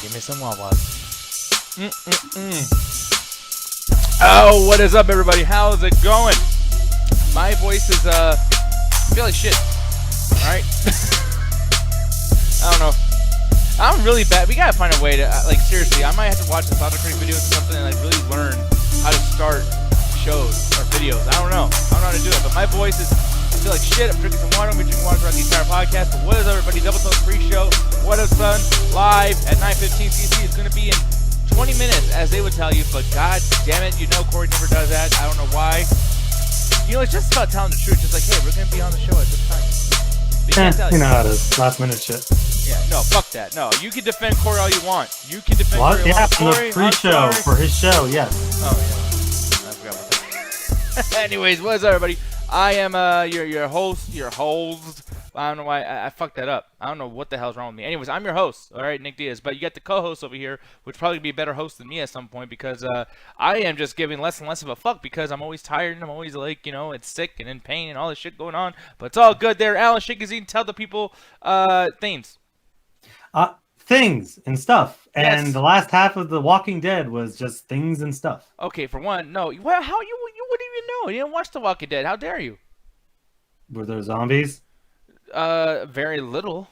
Give me some Wawas. Oh, what is up, everybody? How's it going? My voice is, I feel like shit. Alright? I don't know. I'm really bad. We gotta find a way to, like, seriously, I might have to watch the Sonic Creek videos or something and, like, really learn how to start shows or videos. I don't know. I don't know how to do it, but my voice is, I feel like shit. I'm drinking some water. I'm gonna be drinking water throughout the entire podcast. But what is up, everybody? Double Toast pre-show. What up, son? Live at 9:15 CC. It's gonna be in 20 minutes, as they would tell you. But god damn it, you know Corey never does that. I don't know why. You know, it's just about telling the truth. Just like, hey, we're gonna be on the show at this time. You know how it is. Last minute shit. Yeah, no, fuck that. No, you can defend Corey all you want. You can defend what? Corey all you want. Yeah, the pre-show for his show, yes. Oh, yeah. I forgot about that. Anyways, what is up, everybody? I am your host. I don't know why I fucked that up. I don't know what the hell's wrong with me. Anyways, I'm your host, all right, Nick Diaz. But you got the co-host over here, which probably be a better host than me at some point because I am just giving less and less of a fuck because I'm always tired and I'm always like, you know, it's sick and in pain and all this shit going on. But it's all good there. Alan Shigazine, tell the people things. Things and stuff. Yes. And the last half of The Walking Dead was just things and stuff. Okay, for one, no. Well, how you wouldn't even know? You didn't watch The Walking Dead. How dare you? Were there zombies? Very little.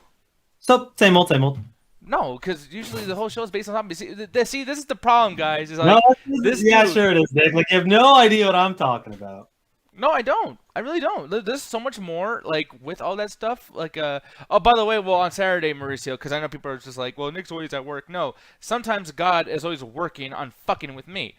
So, same old. No, because usually the whole show is based on zombies. See, this is the problem, guys. Is like, no, yeah, dude, sure it is, Nick. Like, you have no idea what I'm talking about. No, I don't. I really don't. There's so much more, like, with all that stuff. Like, oh, by the way, well, on Saturday, Mauricio, because I know people are just like, well, Nick's always at work. No, sometimes God is always working on fucking with me.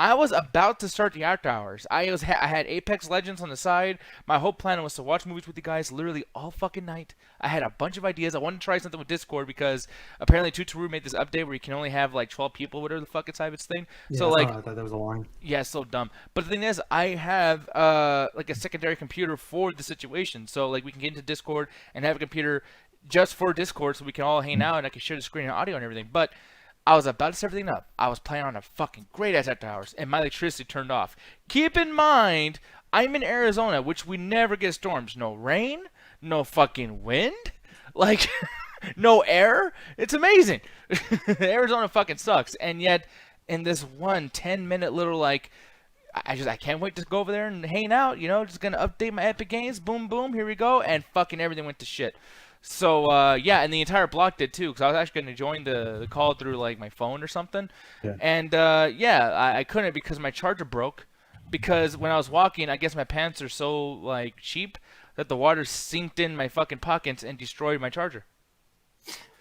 I was about to start the after hours. I had Apex Legends on the side. My whole plan was to watch movies with you guys literally all fucking night. I had a bunch of ideas. I wanted to try something with Discord because apparently Tutoru made this update where you can only have like 12 people, whatever the fuck inside of its thing. Yeah, so like, I thought that was a line. Yeah, so dumb. But the thing is, I have like a secondary computer for the situation. So like we can get into Discord and have a computer just for Discord so we can all hang out and I can share the screen and audio and everything. But I was about to set everything up. I was playing on a fucking great ass after hours, and my electricity turned off. Keep in mind, I'm in Arizona, which we never get storms. No rain, no fucking wind, like no air. It's amazing. Arizona fucking sucks, and yet in this 10-minute little like, I can't wait to go over there and hang out. You know, just gonna update my Epic Games. Boom, boom, here we go, and fucking everything went to shit. So, yeah, and the entire block did too, because I was actually going to join the call through, like, my phone or something. Yeah. And, yeah, I couldn't because my charger broke. Because when I was walking, I guess my pants are so, like, cheap that the water sinked in my fucking pockets and destroyed my charger.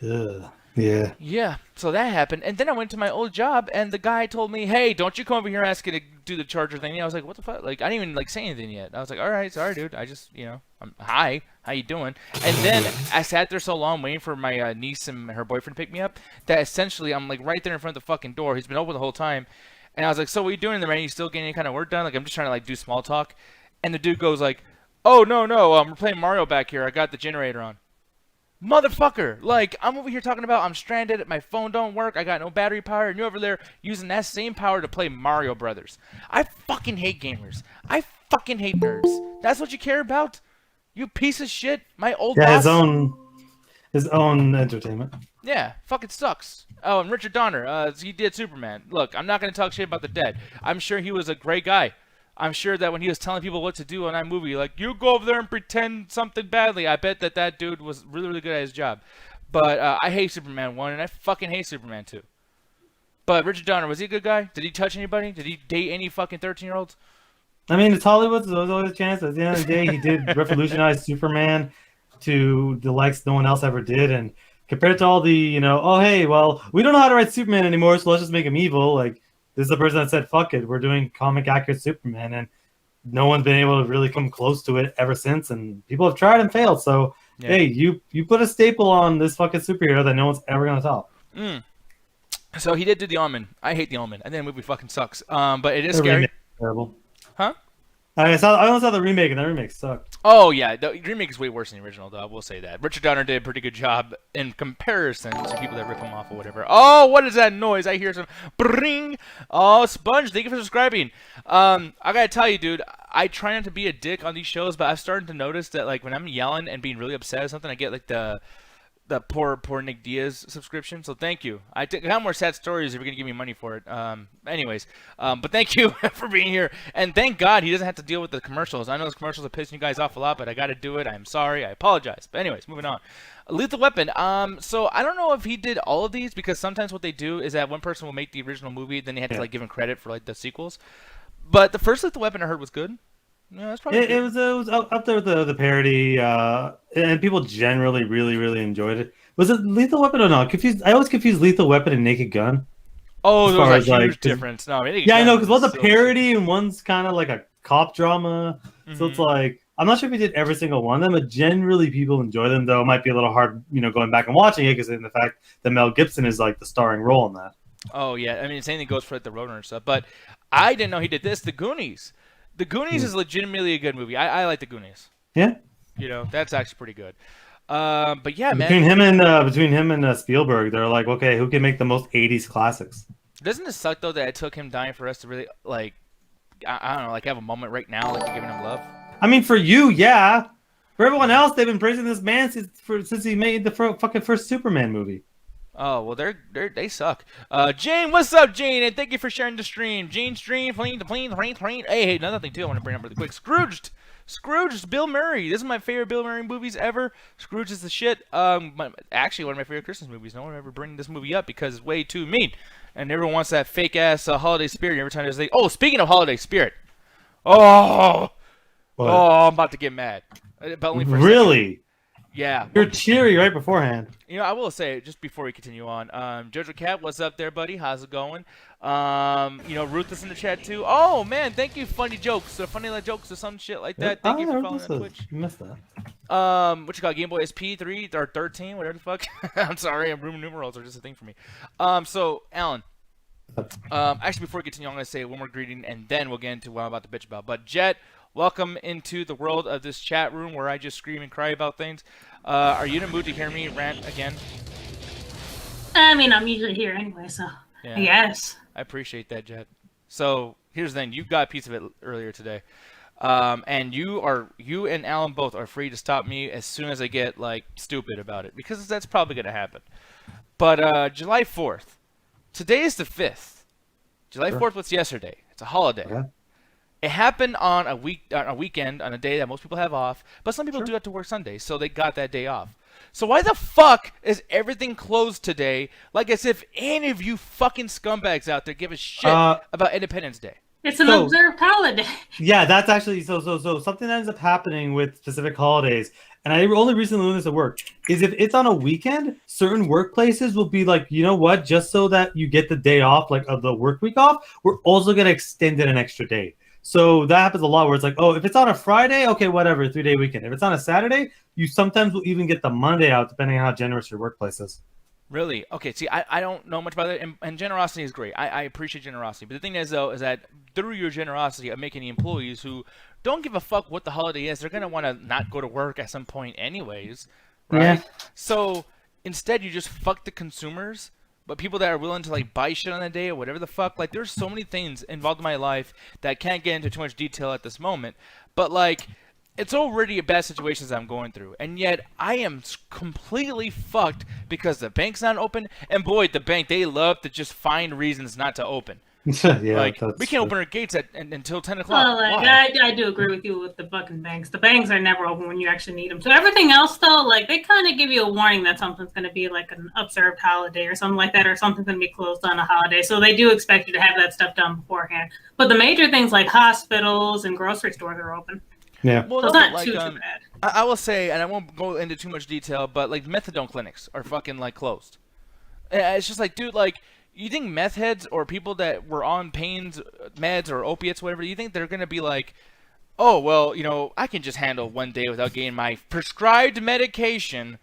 Ugh. Yeah. Yeah, so that happened. And then I went to my old job, and the guy told me, hey, don't you come over here asking to do the charger thing. And I was like, what the fuck? Like, I didn't even, like, say anything yet. I was like, all right, sorry, dude. I just, you know, hi, how you doing? And then I sat there so long waiting for my niece and her boyfriend to pick me up that essentially I'm, like, right there in front of the fucking door. He's been open the whole time. And I was like, so what are you doing in the rain? You still getting any kind of work done? Like, I'm just trying to, like, do small talk. And the dude goes, like, oh, no, we're playing Mario back here. I got the generator on. Motherfucker, like, I'm over here talking about I'm stranded, my phone don't work, I got no battery power, and you're over there using that same power to play Mario Brothers. I fucking hate gamers. I fucking hate nerds. That's what you care about? You piece of shit. My old boss. His own entertainment. Yeah, fucking sucks. Oh, and Richard Donner, he did Superman. Look, I'm not going to talk shit about the dead. I'm sure he was a great guy. I'm sure that when he was telling people what to do on that movie, like, you go over there and pretend something badly, I bet that dude was really, really good at his job. But I hate Superman 1, and I fucking hate Superman 2. But Richard Donner, was he a good guy? Did he touch anybody? Did he date any fucking 13-year-olds? I mean, it's Hollywood, so there's always a chance. At the end of the day, he did revolutionize Superman to the likes no one else ever did. And compared to all the, you know, oh, hey, well, we don't know how to write Superman anymore, so let's just make him evil, like, this is the person that said, fuck it, we're doing comic accurate Superman, and no one's been able to really come close to it ever since, and people have tried and failed, so, yeah. Hey, you put a staple on this fucking superhero that no one's ever going to top. So he did do The Omen. I hate The Omen. I think the movie fucking sucks. But it is scary. Terrible. Huh? I only saw the remake, and that remake sucked. Oh, yeah. The remake is way worse than the original, though. I will say that. Richard Donner did a pretty good job in comparison to people that rip him off or whatever. Oh, what is that noise? I hear some bring. Oh, Sponge, thank you for subscribing. I gotta tell you, dude, I try not to be a dick on these shows, but I've started to notice that, like, when I'm yelling and being really upset or something, I get, like, the the poor Nick Diaz subscription. So thank you. I got more sad stories if you're gonna give me money for it. But thank you for being here, and thank God he doesn't have to deal with the commercials. I know those commercials are pissing you guys off a lot, but I got to do it. I'm sorry. I apologize. But anyways, moving on. Lethal Weapon. So I don't know if he did all of these because sometimes what they do is that one person will make the original movie, then they have to like give him credit for like the sequels. But the first Lethal Weapon I heard was good. Yeah, that's probably It was up there with the parody, and people generally really enjoyed it. Was it Lethal Weapon or not? Confused. I always confuse Lethal Weapon and Naked Gun. Oh, As there far was a as, huge like, difference. No, I mean, yeah, I know, because one's a so parody and one's kind of like a cop drama. So it's Mhm. like I'm not sure if we did every single one of them, but generally people enjoy them. Though it might be a little hard, going back and watching it because in the fact that Mel Gibson is like the starring role in that. Oh yeah, I mean, same thing goes for like the Roadrunner stuff. But I didn't know he did this. The Goonies. The Goonies is legitimately a good movie. I like the Goonies. Yeah. That's actually pretty good. But yeah, Between man. him and Spielberg, they're like, okay, who can make the most '80s classics? Doesn't it suck though that it took him dying for us to really like, I don't know, like have a moment right now, like giving him love? I mean, for you, yeah. For everyone else, they've been praising this man since he made the fucking first Superman movie. Oh well, they suck. Jane, what's up, Jane? And thank you for sharing the stream. Jane's stream, plane. Hey, another thing too, I want to bring up really quick. Scrooged, Bill Murray. This is my favorite Bill Murray movies ever. Scrooge is the shit. Actually, one of my favorite Christmas movies. No one ever bring this movie up because it's way too mean, and everyone wants that fake ass holiday spirit. Every time there's like, oh, speaking of holiday spirit, oh, What? I'm about to get mad. But only for a second. Really? Yeah. You're cheery right beforehand. I will say, just before we continue on, Jojo Cat, what's up there, buddy? How's it going? Ruth is in the chat, too. Oh, man, thank you, funny jokes, or funny like jokes, or some shit like that. Thank you for following on Twitch. You missed that. What you got, Game Boy SP 3 or 13, whatever the fuck? I'm sorry, Roman numerals are just a thing for me. So, Alan, actually, before we continue, I'm going to say one more greeting, and then we'll get into what I'm about to bitch about. But, Jet, welcome into the world of this chat room where I just scream and cry about things. Are you in a mood to hear me rant again? I mean, I'm usually here anyway, so Yeah. yes. I appreciate that, Jet. So here's the thing: you got a piece of it earlier today, and you and Alan both are free to stop me as soon as I get like stupid about it because that's probably gonna happen. But July 4th, today is the 5th. July 4th was yesterday. It's a holiday. Okay. It happened on a weekend, on a day that most people have off, but some people do have to work Sundays, so they got that day off. So why the fuck is everything closed today? Like as if any of you fucking scumbags out there give a shit about Independence Day. It's an observed holiday. Yeah, that's actually so something that ends up happening with specific holidays, and I only recently learned this at work, is if it's on a weekend, certain workplaces will be like, you know what, just so that you get the day off, like of the work week off, we're also gonna extend it an extra day. So that happens a lot where it's like, oh, if it's on a Friday, okay, whatever, 3-day weekend. If it's on a Saturday, you sometimes will even get the Monday out, depending on how generous your workplace is. Really? Okay, see, I don't know much about it, and generosity is great. I appreciate generosity. But the thing is, though, is that through your generosity of making the employees who don't give a fuck what the holiday is, they're going to want to not go to work at some point anyways, right? Yeah. So instead, you just fuck the consumers, but people that are willing to, like, buy shit on the day or whatever the fuck. Like, there's so many things involved in my life that I can't get into too much detail at this moment. But, like, it's already a bad situation I'm going through, and yet I am completely fucked because the bank's not open. And boy, the bank, they love to just find reasons not to open. Yeah, like we can't open our gates until 10 o'clock. Well, I do agree with you with the fucking banks. The banks are never open when you actually need them. So everything else, though, like they kind of give you a warning that something's going to be like an observed holiday or something like that, or something's going to be closed on a holiday. So they do expect you to have that stuff done beforehand. But the major things like hospitals and grocery stores are open. Yeah. Well, so it's no, not too bad. I will say, and I won't go into too much detail, but like methadone clinics are fucking like closed. It's just like, dude, like you think meth heads or people that were on pains, meds or opiates, whatever, you think they're gonna be like, oh well, I can just handle one day without getting my prescribed medication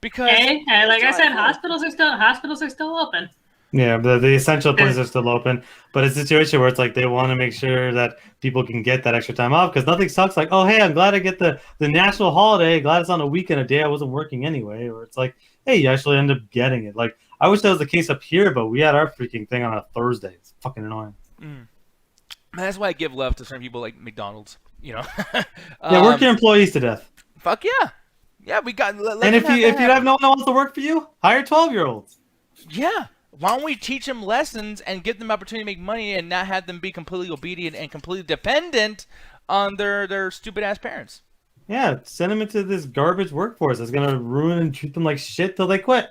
because Hey, like I said, hospitals are still open. Yeah, the essential places are still open, but it's a situation where it's like they want to make sure that people can get that extra time off because nothing sucks like, oh, hey, I'm glad I get the national holiday, glad it's on a weekend, a day I wasn't working anyway, or it's like, hey, you actually end up getting it. Like, I wish that was the case up here, but we had our freaking thing on a Thursday. It's fucking annoying. That's why I give love to certain people like McDonald's, Yeah, work your employees to death. Fuck yeah. Yeah, we got. And if you have no one who wants to work for you, hire 12-year-olds. Yeah. Why don't we teach them lessons and give them opportunity to make money and not have them be completely obedient and completely dependent on their stupid ass parents? Yeah, send them into this garbage workforce that's gonna ruin and treat them like shit till they quit.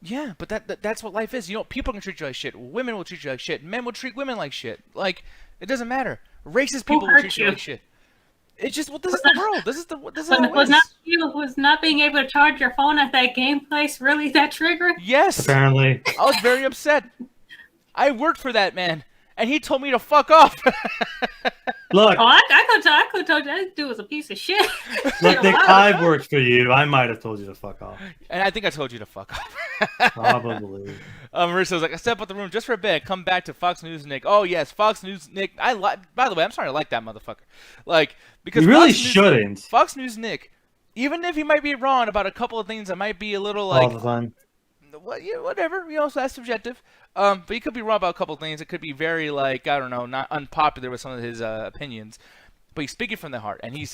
Yeah, but that's what life is. You know, people can treat you like shit. Women will treat you like shit. Men will treat women like shit. Like, it doesn't matter. Racist people will treat you like shit. It's just, well, this is the world. This is how it is. Was not being able to charge your phone at that game place really that triggering? Yes. Apparently. I was very upset. I worked for that man, and he told me to fuck off. Look. Oh, I could have told you that dude was a piece of shit. Look, Nick, I've worked for you. I might have told you to fuck off. And I think I told you to fuck off. Probably. Marissa was like, I stepped out the room just for a bit. Come back to Fox News Nick. Oh yes, Fox News Nick. By the way, I'm starting to like that motherfucker. Like, because you really shouldn't. Fox News Nick, even if he might be wrong about a couple of things that might be a little like all the time. Well, yeah, whatever. You know, so that's subjective. But he could be wrong about a couple of things. It could be very like, I don't know, not unpopular with some of his opinions. But he's speaking from the heart, and he's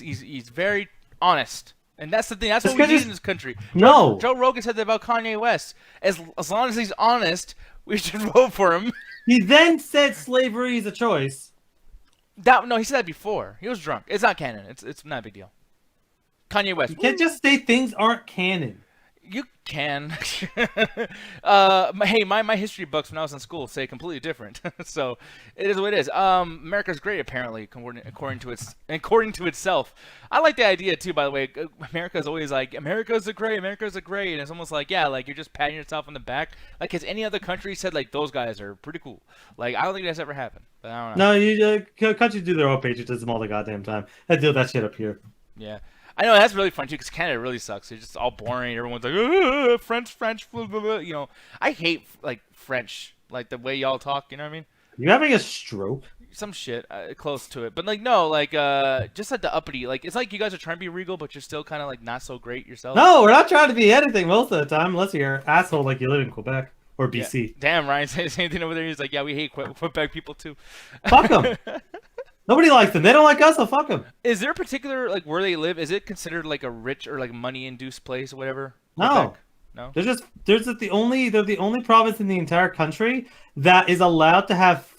very honest. And that's the thing. That's what we need in this country. No. Joe Rogan said that about Kanye West. As long as he's honest, we should vote for him. He then said slavery is a choice. No, he said that before. He was drunk. It's not canon. It's not a big deal. Kanye West. You can't just say things aren't canon. You can. Hey, my history books when I was in school say completely different. So it is what it is. America's great, apparently, according to itself. I like the idea too. By the way, America's always like, America's a great, and it's almost like, yeah, like you're just patting yourself on the back. Like, has any other country said like those guys are pretty cool? Like, I don't think that's ever happened. But I don't know. No, countries do their own patriotism all the goddamn time. I deal with that shit up here. Yeah. I know, that's really fun, too, because Canada really sucks. It's just all boring. Everyone's like, French, blah, blah, blah. You know, I hate, like, French, like, the way y'all talk, you know what I mean? You having a stroke? Some shit, close to it. But, like, no, like, just like the uppity. Like, it's like you guys are trying to be regal, but you're still kind of, like, not so great yourself. No, we're not trying to be anything most of the time, unless you're an asshole like you live in Quebec or BC. Yeah. Damn, Ryan said the same thing over there. He's like, yeah, we hate Quebec people, too. Fuck them. Nobody likes them. They don't like us, so fuck them. Is there a particular, like, where they live? Is it considered, like, a rich or, like, money-induced place or whatever? No. Quebec? No? They're the only province in the entire country that is allowed to have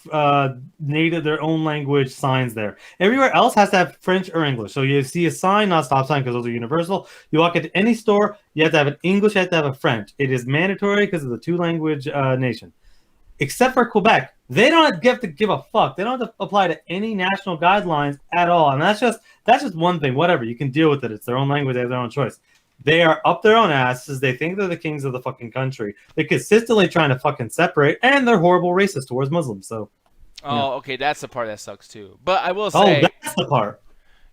their own language signs there. Everywhere else has to have French or English. So you see a sign, not a stop sign, because those are universal. You walk into any store, you have to have an English, you have to have a French. It is mandatory because of the two-language nation. Except for Quebec. They don't have to give a fuck. They don't have to apply to any national guidelines at all. And that's just one thing. Whatever. You can deal with it. It's their own language. They have their own choice. They are up their own asses. They think they're the kings of the fucking country. They're consistently trying to fucking separate, and they're horrible racist towards Muslims. So. Oh, yeah. Okay. That's the part that sucks too. But I will Oh, say. that's the part.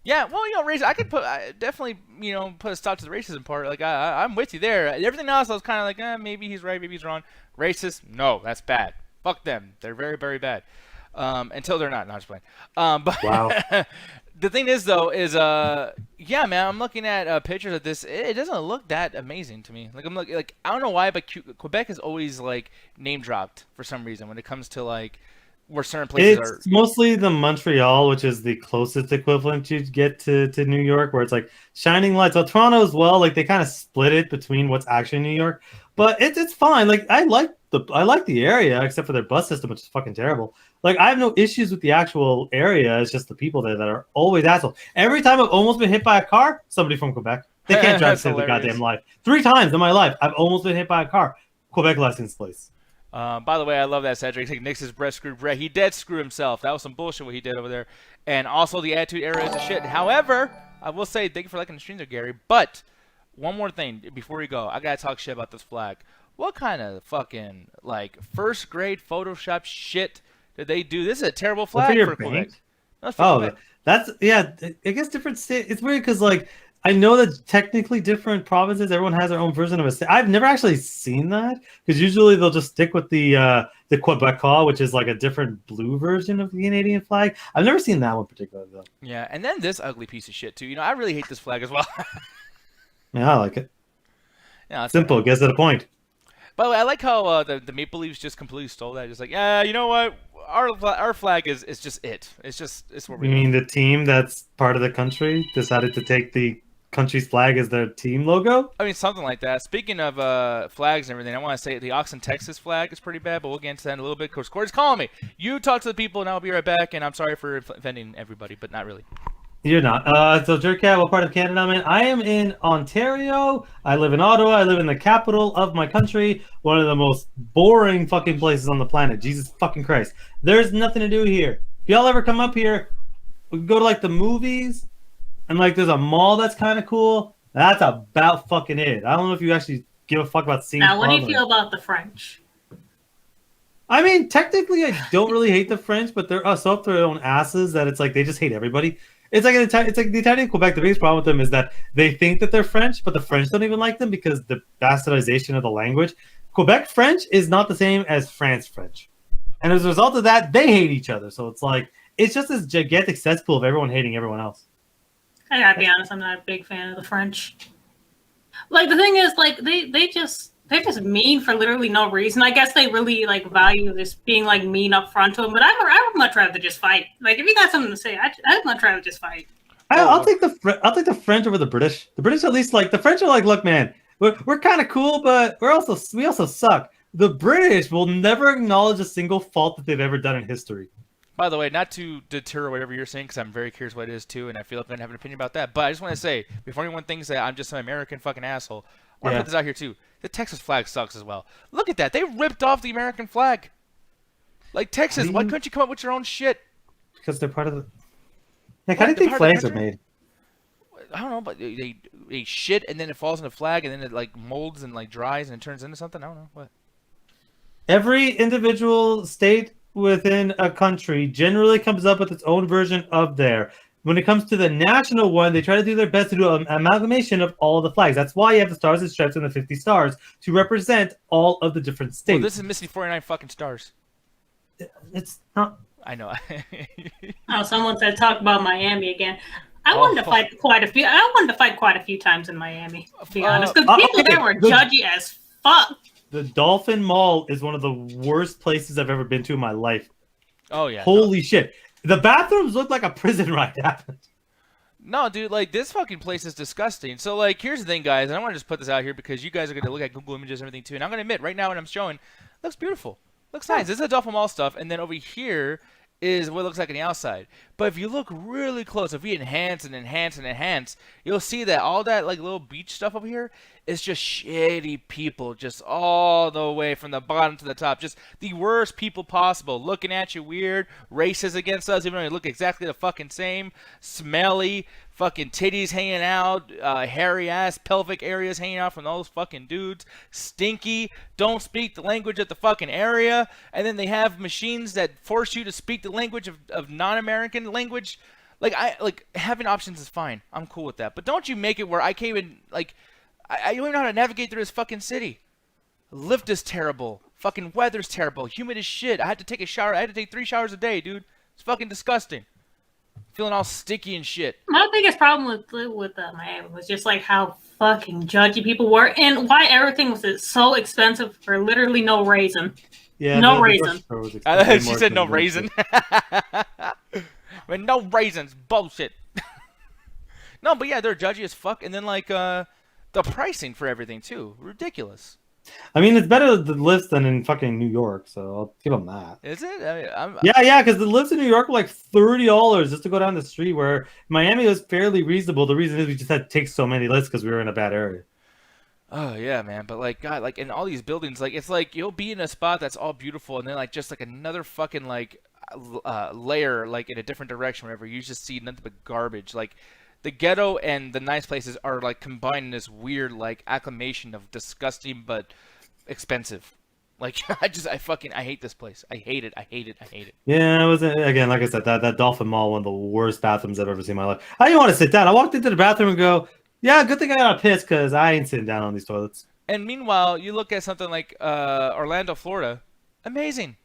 Yeah, well, you know, racism. I could definitely, you know, put a stop to the racism part. Like, I'm with you there. Everything else, I was kind of like, maybe he's right, maybe he's wrong. Racist? No, that's bad. Fuck them. They're very, very bad. Until they're not. No, I'm just playing. But wow. The thing is, though, yeah, man, I'm looking at pictures of this. It doesn't look that amazing to me. Like, I'm looking, like, I don't know why, but Quebec is always, like, name dropped for some reason when it comes to, like, where certain places are. It's mostly the Montreal, which is the closest equivalent you get to New York, where it's like shining lights. Well, Toronto as well, like they kind of split it between what's actually New York, but it's fine. Like I like the area, except for their bus system, which is fucking terrible. Like I have no issues with the actual area. It's just the people there that are always assholes. Every time I've almost been hit by a car, somebody from Quebec. They can't drive to save their goddamn life. 3 times in my life, I've almost been hit by a car. Quebec license plates. By the way, I love that Cedric. Like, Nick's his breast screwed Brett. He dead screw himself. That was some bullshit what he did over there. And also the attitude era is a shit. However, I will say thank you for liking the stream there, Gary. But one more thing before we go, I gotta talk shit about this flag. What kind of fucking like first grade Photoshop shit did they do? This is a terrible flag for Quebec. That's yeah. I guess different state. It's weird because like. I know that technically different provinces, everyone has their own version of a state. I've never actually seen that because usually they'll just stick with the Quebecois, which is like a different blue version of the Canadian flag. I've never seen that one particularly though. Yeah, and then this ugly piece of shit too. You know, I really hate this flag as well. Yeah, I like it. Yeah, simple. Right. Gets to the point. By the way, I like how the Maple Leafs just completely stole that. Just like, yeah, you know what? Our flag is just it. It's what we. You mean the team that's part of the country decided to take the country's flag as their team logo. I mean, something like that. Speaking of flags and everything, I want to say the Austin, Texas flag is pretty bad, but we'll get into that in a little bit. Of course, Corey's calling me. You talk to the people, and I'll be right back. And I'm sorry for offending everybody, but not really. You're not. So, Jerkat, what part of Canada I'm in? I am in Ontario. I live in Ottawa. I live in the capital of my country. One of the most boring fucking places on the planet. Jesus fucking Christ. There's nothing to do here. If y'all ever come up here, we can go to like the movies, and like there's a mall that's kind of cool. That's about fucking it. I don't know if you actually give a fuck about seeing. Now, what do you feel about the French? I mean, technically, I don't really hate the French, but they're so up their own asses that it's like they just hate everybody. It's like the Italian Quebec. The biggest problem with them is that they think that they're French, but the French don't even like them because the bastardization of the language. Quebec French is not the same as France French, and as a result of that, they hate each other. So it's like it's just this gigantic cesspool of everyone hating everyone else. I gotta be honest, I'm not a big fan of the French. Like the thing is, like they're just mean for literally no reason. I guess they really like value this being like mean up front to them. But I would much rather just fight. Like if you got something to say, I'd much rather just fight. I'll take the French over the British. The British at least like the French are like, look, man, we're kind of cool, but we also suck. The British will never acknowledge a single fault that they've ever done in history. By the way, not to deter whatever you're saying, because I'm very curious what it is too, and I feel like I'm gonna have an opinion about that. But I just want to say, before anyone thinks that I'm just some American fucking asshole, I want to put this out here too. The Texas flag sucks as well. Look at that. They ripped off the American flag. Like Texas, why couldn't you come up with your own shit? Because they're part of the. Like, how do you think flags are made? I don't know, but they shit and then it falls in a flag and then it like molds and like dries and it turns into something. I don't know what. Every individual state within a country generally comes up with its own version of there. When it comes to the national one, they try to do their best to do an amalgamation of all the flags. That's why you have the stars and stripes and the 50 stars to represent all of the different states. Well, this is missing 49 fucking stars. It's not. I know. Oh, someone said talk about Miami again. I wanted to fight quite a few. I wanted to fight quite a few times in Miami, to be honest, because people there were judgy as fuck. The Dolphin Mall is one of the worst places I've ever been to in my life. Oh yeah. Holy shit. The bathrooms look like a prison ride happened. No, dude, like this fucking place is disgusting. So like here's the thing, guys, and I want to just put this out here because you guys are gonna look at Google Images and everything too. And I'm gonna admit right now what I'm showing looks beautiful. Looks nice. This is the Dolphin Mall stuff, and then over here is what it looks like on the outside. But if you look really close, if we enhance and enhance and enhance, you'll see that all that like little beach stuff over here is just shady people, just all the way from the bottom to the top. Just the worst people possible, looking at you weird, racist against us, even though they look exactly the fucking same, smelly, fucking titties hanging out, hairy ass pelvic areas hanging out from those fucking dudes, stinky, don't speak the language of the fucking area, and then they have machines that force you to speak the language of non-American language. Like having options is fine. I'm cool with that. But don't you make it where I can't even like I don't even know how to navigate through this fucking city. Lift is terrible. Fucking weather's terrible. Humid as shit. I had to take a shower. I had to take 3 showers a day, dude. It's fucking disgusting. Feeling all sticky and shit. My biggest problem with Miami was just like how fucking judgy people were and why everything was so expensive for literally no reason. Yeah, no reason. She said no raisin. But no raisins. Bullshit. No, but yeah, they're judgy as fuck. And then like the pricing for everything too, ridiculous. I mean, it's better the lifts than in fucking New York, so I'll give them that. Is it? I mean, yeah, because the lifts in New York were like $30 just to go down the street, where Miami was fairly reasonable. The reason is we just had to take so many lifts because we were in a bad area. Oh yeah, man. But like, God, like in all these buildings, like it's like you'll be in a spot that's all beautiful, and then like just like another fucking like layer like in a different direction. Whenever you just see nothing but garbage, like. The ghetto and the nice places are like combined in this weird like acclamation of disgusting but expensive. Like I hate this place. I hate it. Yeah, it was again like I said that Dolphin Mall, one of the worst bathrooms I've ever seen in my life. I didn't want to sit down. I walked into the bathroom and go, yeah, good thing I got a piss because I ain't sitting down on these toilets. And meanwhile, you look at something like Orlando, Florida. Amazing.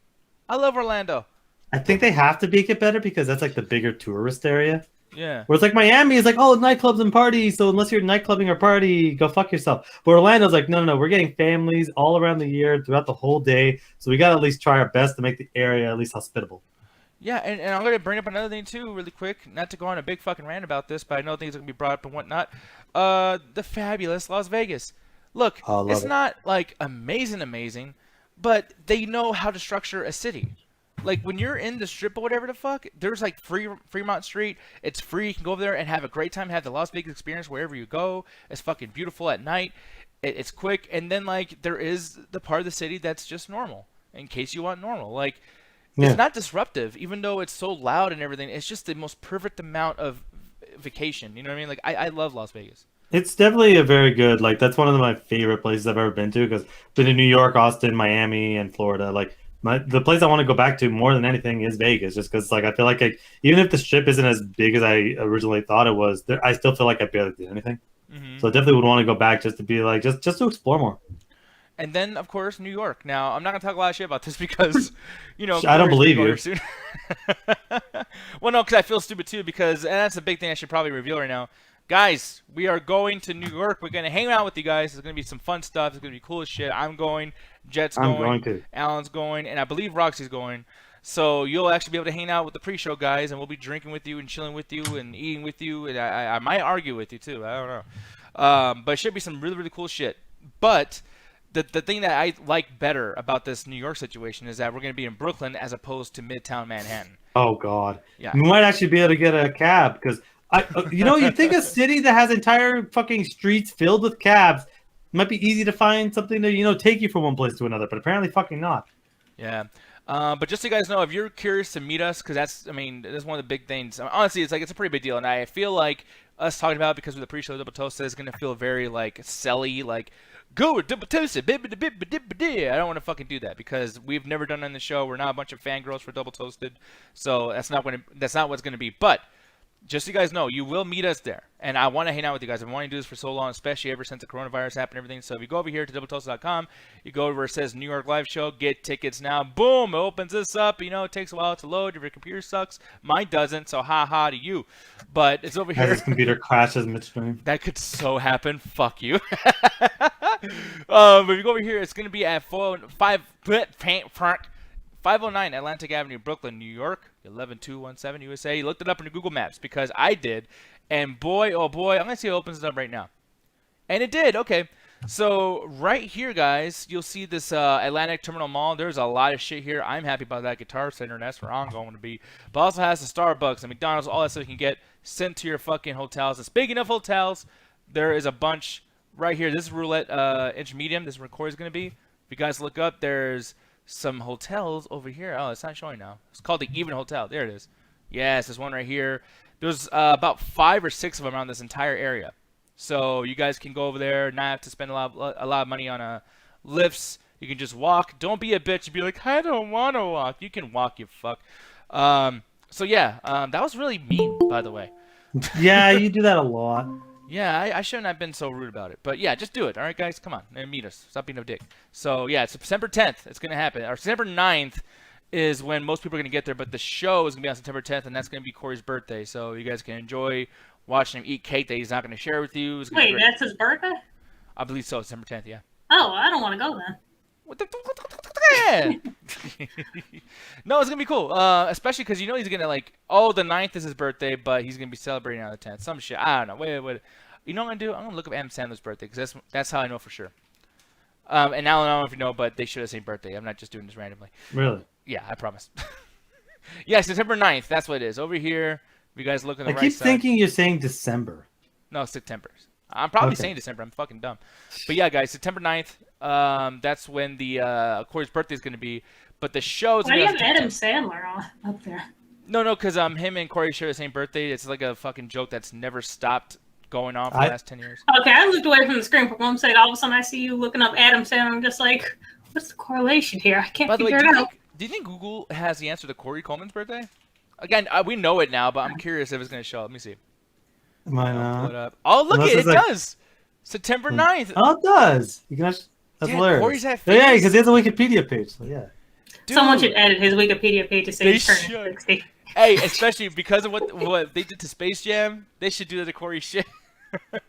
I love Orlando. I think they have to make it better because that's like the bigger tourist area. Yeah. Where it's like Miami is like, oh, nightclubs and parties. So unless you're nightclubbing or party, go fuck yourself. But Orlando's like, no. We're getting families all around the year throughout the whole day. So we got to at least try our best to make the area at least hospitable. Yeah, and I'm gonna bring up another thing too, really quick. Not to go on a big fucking rant about this, but I know things are gonna be brought up and whatnot. The fabulous Las Vegas. Look, Oh, I love it's it. not like amazing, but they know how to structure a city. Like when you're in the strip or whatever the fuck, there's like Fremont Street. It's free. You can go over there and have a great time. Have the Las Vegas experience wherever you go. It's fucking beautiful at night. It's quick, and then like there is the part of the city that's just normal. In case you want normal, like Yeah. it's not disruptive, even though it's so loud and everything. It's just the most perfect amount of vacation. You know what I mean? Like I love Las Vegas. It's definitely a very good, like, that's one of my favorite places I've ever been to because been to New York, Austin, Miami, and Florida. Like, the place I want to go back to more than anything is Vegas, just because, like, I feel like even if the strip isn't as big as I originally thought it was, I still feel like I barely did anything. So I definitely would want to go back just to be like, just to explore more. And then, of course, New York. Now, I'm not gonna talk a lot of shit about this because, I don't Corey's believe gonna go you. here soon. Well, no, because I feel stupid too. Because and that's a big thing I should probably reveal right now, guys. We are going to New York. We're gonna hang out with you guys. It's gonna be some fun stuff. It's gonna be cool as shit. I'm going. Jet's I'm going. going to. Alan's going, and I believe Roxy's going. So you'll actually be able to hang out with the pre-show guys, and we'll be drinking with you and chilling with you and eating with you, and I might argue with you too. I don't know. But it should be some really cool shit. But the thing that I like better about this New York situation is that we're going to be in Brooklyn as opposed to Midtown Manhattan. Oh God, Yeah. we might actually be able to get a cab because you think a city that has entire fucking streets filled with cabs might be easy to find something to take you from one place to another, but apparently fucking not. Yeah. But just so you guys know, if you're curious to meet us, because that's one of the big things. Honestly, it's a pretty big deal, and I feel like us talking about it because of the pre-show Double Toasted is going to feel very like selly, like go Double Toasted, I don't want to fucking do that because we've never done it on the show. We're not a bunch of fangirls for Double Toasted, so that's not what's going to be. But just so you guys know, you will meet us there. And I want to hang out with you guys. I've been wanting to do this for so long, especially ever since the coronavirus happened and everything. So if you go over here to doubletoast.com, you go over where it says New York Live Show, get tickets now. Boom! It opens this up. It takes a while to load. If your computer sucks, mine doesn't, so ha-ha to you. But it's over As here. his computer crashes midstream. That could so happen. Fuck you. But if you go over here, it's going to be at 509 Atlantic Avenue, Brooklyn, New York, 11217 USA. You looked it up in Google Maps because I did. And boy, oh boy, I'm going to see if it opens it up right now. And it did. Okay. So right here, guys, you'll see this Atlantic Terminal Mall. There's a lot of shit here. I'm happy about that Guitar Center, and that's where I'm going to be. But also has the Starbucks and McDonald's, all that stuff you can get sent to your fucking hotels. And speaking of hotels, there is a bunch right here. This is Roulette Inch Medium. This is where Corey's going to be. If you guys look up, there's some hotels over here. Oh, it's not showing now. It's called the Even Hotel. There it is. Yes, there's one right here. There's about 5 or 6 of them around this entire area. So you guys can go over there, not have to spend a lot of money on lifts. You can just walk. Don't be a bitch and be like, I don't want to walk. You can walk, you fuck. So yeah, that was really mean, by the way. Yeah, you do that a lot. Yeah, I shouldn't have been so rude about it. But yeah, just do it. All right, guys, come on and meet us. Stop being a dick. So yeah, it's September 10th. It's going to happen. Or September 9th is when most people are going to get there. But the show is going to be on September 10th, and that's going to be Corey's birthday. So you guys can enjoy watching him eat cake that he's not going to share with you. Wait, that's his birthday? I believe so. September 10th, yeah. Oh, I don't want to go then. What the? No, it's gonna be cool. Especially because he's gonna the 9th is his birthday, but he's gonna be celebrating on the 10th. Some shit. I don't know. Wait. You know what I'm gonna do? I'm gonna look up Adam Sandler's birthday because that's how I know for sure. And now I don't know if you know, but they share the same birthday. I'm not just doing this randomly. Really? Yeah, I promise. Yeah, September 9th. That's what it is. Over here, if you guys look on the I right keep side. thinking you're saying December. No, September. I'm probably Okay. saying December. I'm fucking dumb. But yeah, guys, September 9th. That's when the Corey's birthday is going to be. But the show is Why do going you to have Adam Sandler up there? No, because him and Corey share the same birthday. It's like a fucking joke that's never stopped going on for the last 10 years. Okay, I looked away from the screen for one second. All of a sudden, I see you looking up Adam Sandler. I'm just like, what's the correlation here? I can't By the way, figure it out. do you think Google has the answer to Corey Coleman's birthday? Again, we know it now, but I'm curious if it's going to show up. Let me see. Am I I'll pull it not? up. Oh, look Unless it it's like- does. September 9th. Oh, it does. You can actually, that's Yeah, hilarious. Corey's at Oh, yeah, Phoenix. because he has a Wikipedia page. So yeah. Dude. Someone should edit his Wikipedia page to say They he's turning should. 60. Hey, especially because of what they did to Space Jam, they should do that to Corey shit.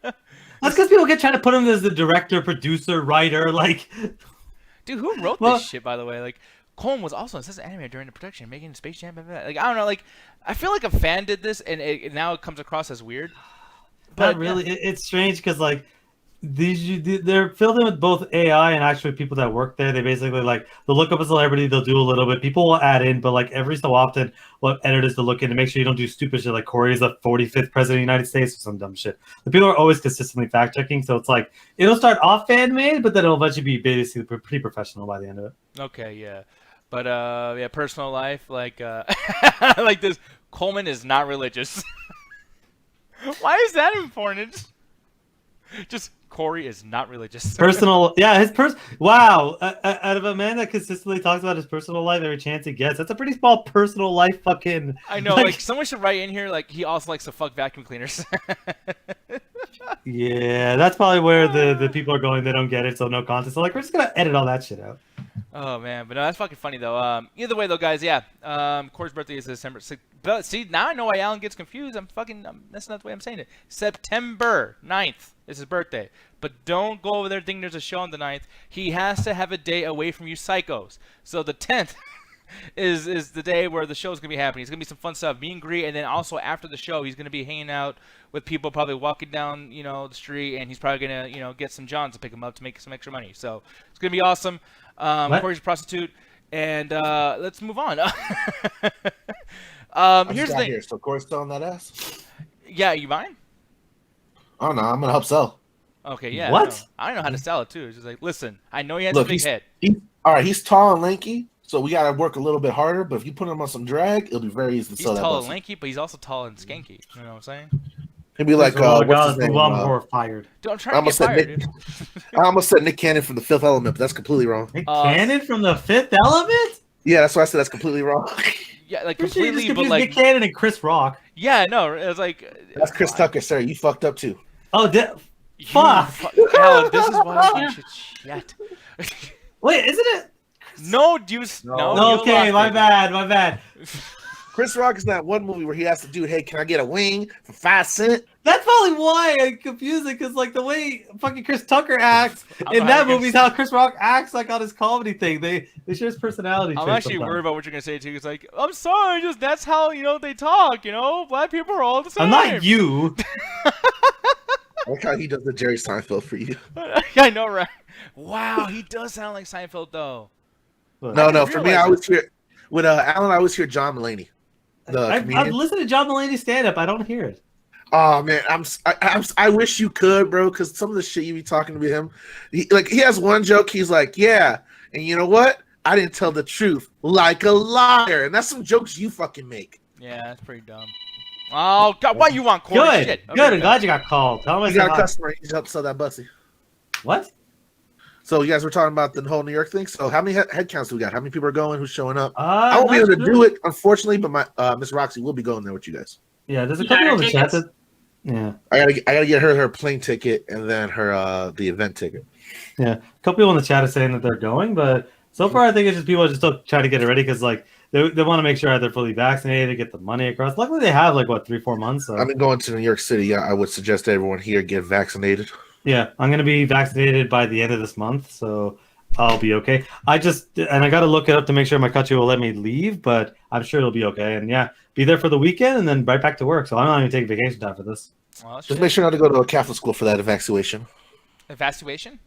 That's because people get trying to put him as the director, producer, writer. Like, Dude, who wrote Well- this shit, by the way? Coleman was also an assistant animator during the production, making Space Jam. Blah, blah, blah. Like I don't know, like I feel like a fan did this, and now it comes across as weird. Not really. It's strange because like they're filled in with both AI and actually people that work there. They basically like they'll look up a celebrity, they'll do a little bit. People will add in, but like every so often, we'll have editors to look in to make sure you don't do stupid shit like Corey is the 45th president of the United States or some dumb shit. The people are always consistently fact checking, so it's like it'll start off fan made, but then it'll eventually be basically pretty professional by the end of it. Okay, yeah, but yeah, personal life, like like this. Coleman is not religious. Why is that important? Just Corey is not religious. Personal, yeah, wow. Out of a man that consistently talks about his personal life every chance he gets, that's a pretty small personal life fucking. I know, like someone should write in here like he also likes to fuck vacuum cleaners. Yeah, that's probably where the people are going. They don't get it, so no contest. So like we're just gonna edit all that shit out. Oh man, but no, that's fucking funny though. Either way though, guys, yeah. Corey's birthday is December 6th. But see, now I know why Alan gets confused. I'm that's not the way I'm saying it. September 9th is his birthday. But don't go over there thinking there's a show on the 9th. He has to have a day away from you psychos. So the 10th is the day where the show's gonna be happening. It's gonna be some fun stuff, meet and greet, and then also after the show, he's gonna be hanging out with people, probably walking down, the street, and he's probably gonna, get some Johns to pick him up to make some extra money. So it's gonna be awesome. Corey's a prostitute, and let's move on. Here's the thing. Here, so Corey's selling that ass. Yeah, you buying? Oh no, I'm gonna help sell. Okay, yeah. What? I don't know how to sell it too. It's just like, listen, I know he has a big head. All right, he's tall and lanky, so we gotta work a little bit harder. But if you put him on some drag, it'll be very easy to sell that. He's tall bussy. and lanky, but he's also tall and skanky. You know what I'm saying? He'd be like, what's his name? We're fired. Don't try to get fired, dude. I almost said Nick Cannon from The Fifth Element, but that's completely wrong. Nick Cannon from The Fifth Element? Yeah, that's why I said that's completely wrong. Yeah, like You're completely, just but like Nick Cannon and Chris Rock. Yeah, no, it was like That's Chris Tucker, sir. You fucked up too. Oh, fuck. Alan, this is why you should shit. Wait, isn't it? No, dude. No. Okay, my bad. Chris Rock is that one movie where he has to do, hey, can I get a wing for 5 cents? That's probably why I confuse it, because like the way fucking Chris Tucker acts in that movie is how Chris Rock acts like on his comedy thing. They share his personality. I'm actually worried about what you're gonna say too. It's like, I'm sorry, just that's how they talk. Black people are all the same. I'm not you. I like how he does the Jerry Seinfeld for you. I know, right? Wow, he does sound like Seinfeld though. No, for me, I always hear with Alan. I always hear John Mulaney. I've listened to John Mulaney stand up. I don't hear it. Oh man, I wish you could, bro, because some of the shit you be talking to him, he has one joke. He's like, yeah, and you know what? I didn't tell the truth, like a liar, and that's some jokes you fucking make. Yeah, that's pretty dumb. Oh God, why you want Corey? Good, shit. good. I'm glad you got called. Tell me You got a customer. You help sell that bussy. What? So you guys were talking about the whole New York thing. So how many head counts do we got? How many people are going? Who's showing up? I won't be able to do it, unfortunately, but my Miss Roxy will be going there with you guys. Yeah, there's a couple of the chat that. Yeah, I gotta get her plane ticket and then her the event ticket. Yeah, a couple people in the chat are saying that they're going, but so far I think it's just people just still trying to get it ready because like they want to make sure that they're fully vaccinated, get the money across. Luckily, they have like 3-4 months. So. I've been going to New York City. Yeah, I would suggest everyone here get vaccinated. Yeah, I'm gonna be vaccinated by the end of this month, so I'll be okay. I got to look it up to make sure my country will let me leave, but I'm sure it'll be okay. And yeah, be there for the weekend and then right back to work. So I'm not even taking vacation time for this. Well, just make sure not to go to a Catholic school for that evacuation. Evacuation?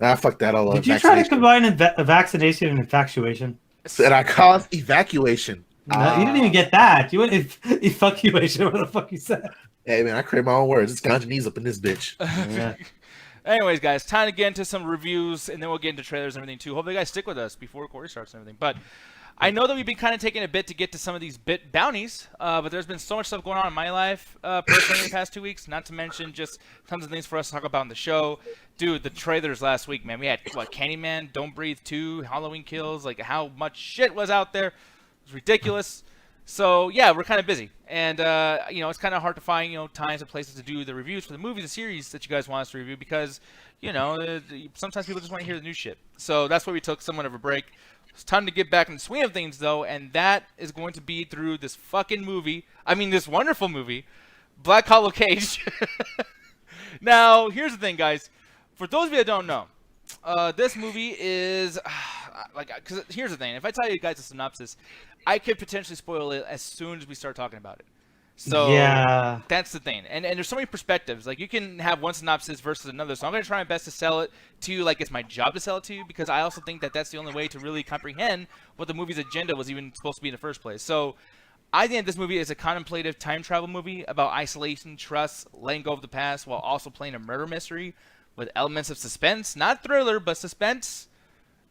Nah, fuck that. All Did you try to combine vaccination and infatuation? And I call it evacuation. No, you didn't even get that. You went evacuation. What the fuck you said? Hey man, I create my own words. It's Ganjanese up in this bitch. Yeah. Anyways, guys, time to get into some reviews, and then we'll get into trailers and everything too. Hopefully, you guys stick with us before Corey starts and everything. But I know that we've been kind of taking a bit to get to some of these bit bounties, but there's been so much stuff going on in my life personally in the past 2 weeks, not to mention just tons of things for us to talk about on the show. Dude, the trailers last week, man. We had, Candyman, Don't Breathe 2, Halloween Kills, like how much shit was out there. It was ridiculous. So, yeah, we're kind of busy. And, it's kind of hard to find, times and places to do the reviews for the movies and series that you guys want us to review because, sometimes people just want to hear the new shit. So that's why we took somewhat of a break. It's time to get back in the swing of things, though, and that is going to be through this fucking movie. I mean, this wonderful movie, Black Hollow Cage. Now, here's the thing, guys. For those of you that don't know, this movie is because here's the thing: if I tell you guys a synopsis, I could potentially spoil it as soon as we start talking about it. So Yeah. that's the thing, and there's so many perspectives. Like you can have one synopsis versus another. So I'm gonna try my best to sell it to you, like it's my job to sell it to you, because I also think that that's the only way to really comprehend what the movie's agenda was even supposed to be in the first place. So I think this movie is a contemplative time travel movie about isolation, trust, letting go of the past, while also playing a murder mystery with elements of suspense, not thriller, but suspense.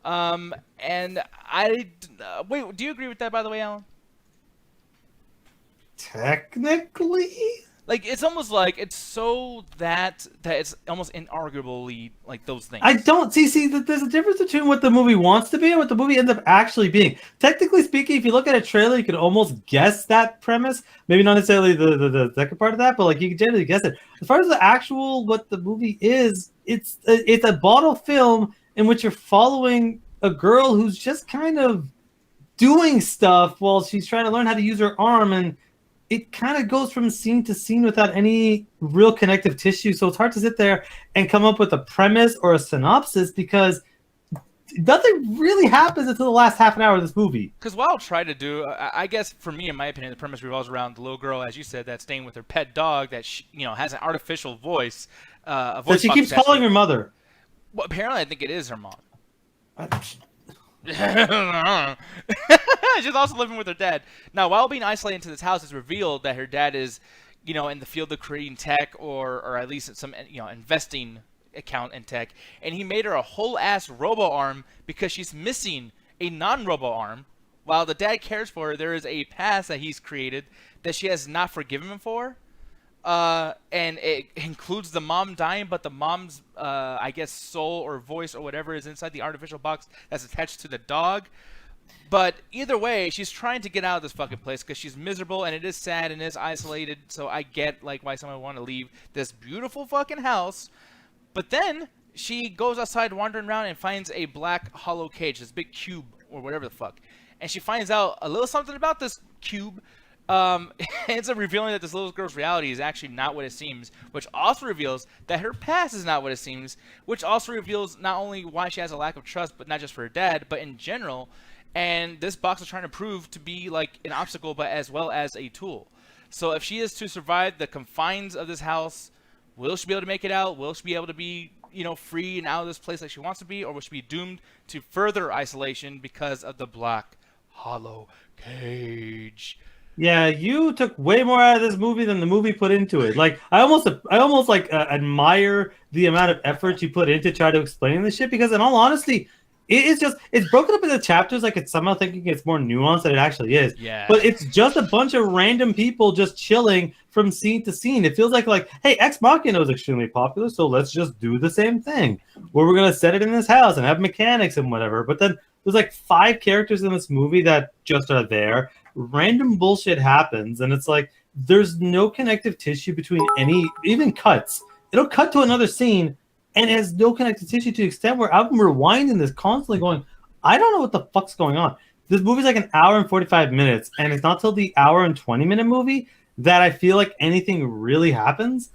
And wait, do you agree with that, by the way, Alan? Technically, Like it's almost like it's so that it's almost inarguably like those things. I don't see that there's a difference between what the movie wants to be and what the movie ends up actually being. Technically speaking, if you look at a trailer, you can almost guess that premise. Maybe not necessarily the second part of that, but like you can generally guess it. As far as the actual what the movie is, it's a bottle film in which you're following a girl who's just kind of doing stuff while she's trying to learn how to use her arm, and it kind of goes from scene to scene without any real connective tissue. So it's hard to sit there and come up with a premise or a synopsis because nothing really happens until the last half an hour of this movie. Because what I'll try to do, I guess for me, in my opinion, the premise revolves around the little girl, as you said, that's staying with her pet dog that has an artificial voice. A voice But she box keeps calling actually. her mother. Well, apparently, I think it is her mom. She's also living with her dad. Now, while being isolated into this house, it's revealed that her dad is, in the field of creating tech or at least some, investing account in tech. And he made her a whole ass robo arm because she's missing a non-robo arm. While the dad cares for her, there is a past that he's created that she has not forgiven him for. And it includes the mom dying, but the mom's, I guess, soul or voice or whatever is inside the artificial box that's attached to the dog. But either way, she's trying to get out of this fucking place because she's miserable and it is sad and it is isolated. So I get like why someone would want to leave this beautiful fucking house. But then she goes outside wandering around and finds a black hollow cage, this big cube or whatever the fuck. And she finds out a little something about this cube. Ends up revealing that this little girl's reality is actually not what it seems, which also reveals that her past is not what it seems, which also reveals not only why she has a lack of trust, but not just for her dad, but in general. And this box is trying to prove to be like an obstacle, but as well as a tool. So if she is to survive the confines of this house, will she be able to make it out? Will she be able to be, free and out of this place like she wants to be? Or will she be doomed to further isolation because of the black hollow cage? Yeah, you took way more out of this movie than the movie put into it. Like, I almost admire the amount of effort you put in to try to explain this shit. Because in all honesty, it's broken up into chapters. Like it's somehow thinking it's more nuanced than it actually is. Yeah. But it's just a bunch of random people just chilling from scene to scene. It feels like, hey, Ex Machina was extremely popular, so let's just do the same thing. Where we're gonna set it in this house and have mechanics and whatever. But then there's like 5 characters in this movie that just are there. Random bullshit happens, and it's like there's no connective tissue between even cuts. It'll cut to another scene, and it has no connective tissue to the extent where I'm rewinding this constantly going, I don't know what the fuck's going on. This movie's like an hour and 45 minutes, and it's not till the hour and 20-minute movie that I feel like anything really happens.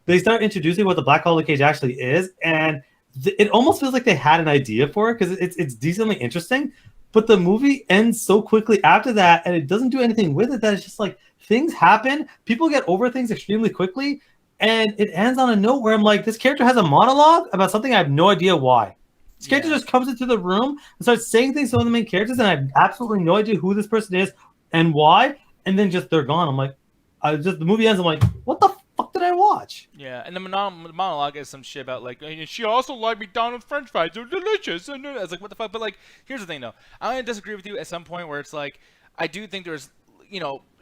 They start introducing what the Black Hollow Cage actually is, and it almost feels like they had an idea for it because it's decently interesting. But the movie ends so quickly after that, and it doesn't do anything with it, that it's just like things happen. People get over things extremely quickly, and it ends on a note where I'm like, this character has a monologue about something I have no idea why. This character just comes into the room and starts saying things to one of the main characters, and I have absolutely no idea who this person is and why, and then just they're gone. I'm like, the movie ends, I'm like, what the fuck did I watch? Yeah, and the monologue is some shit about like, she also liked McDonald's French fries, they're delicious. And I was like, what the fuck? But like, here's the thing though, I'm gonna disagree with you at some point where it's like, I do think there's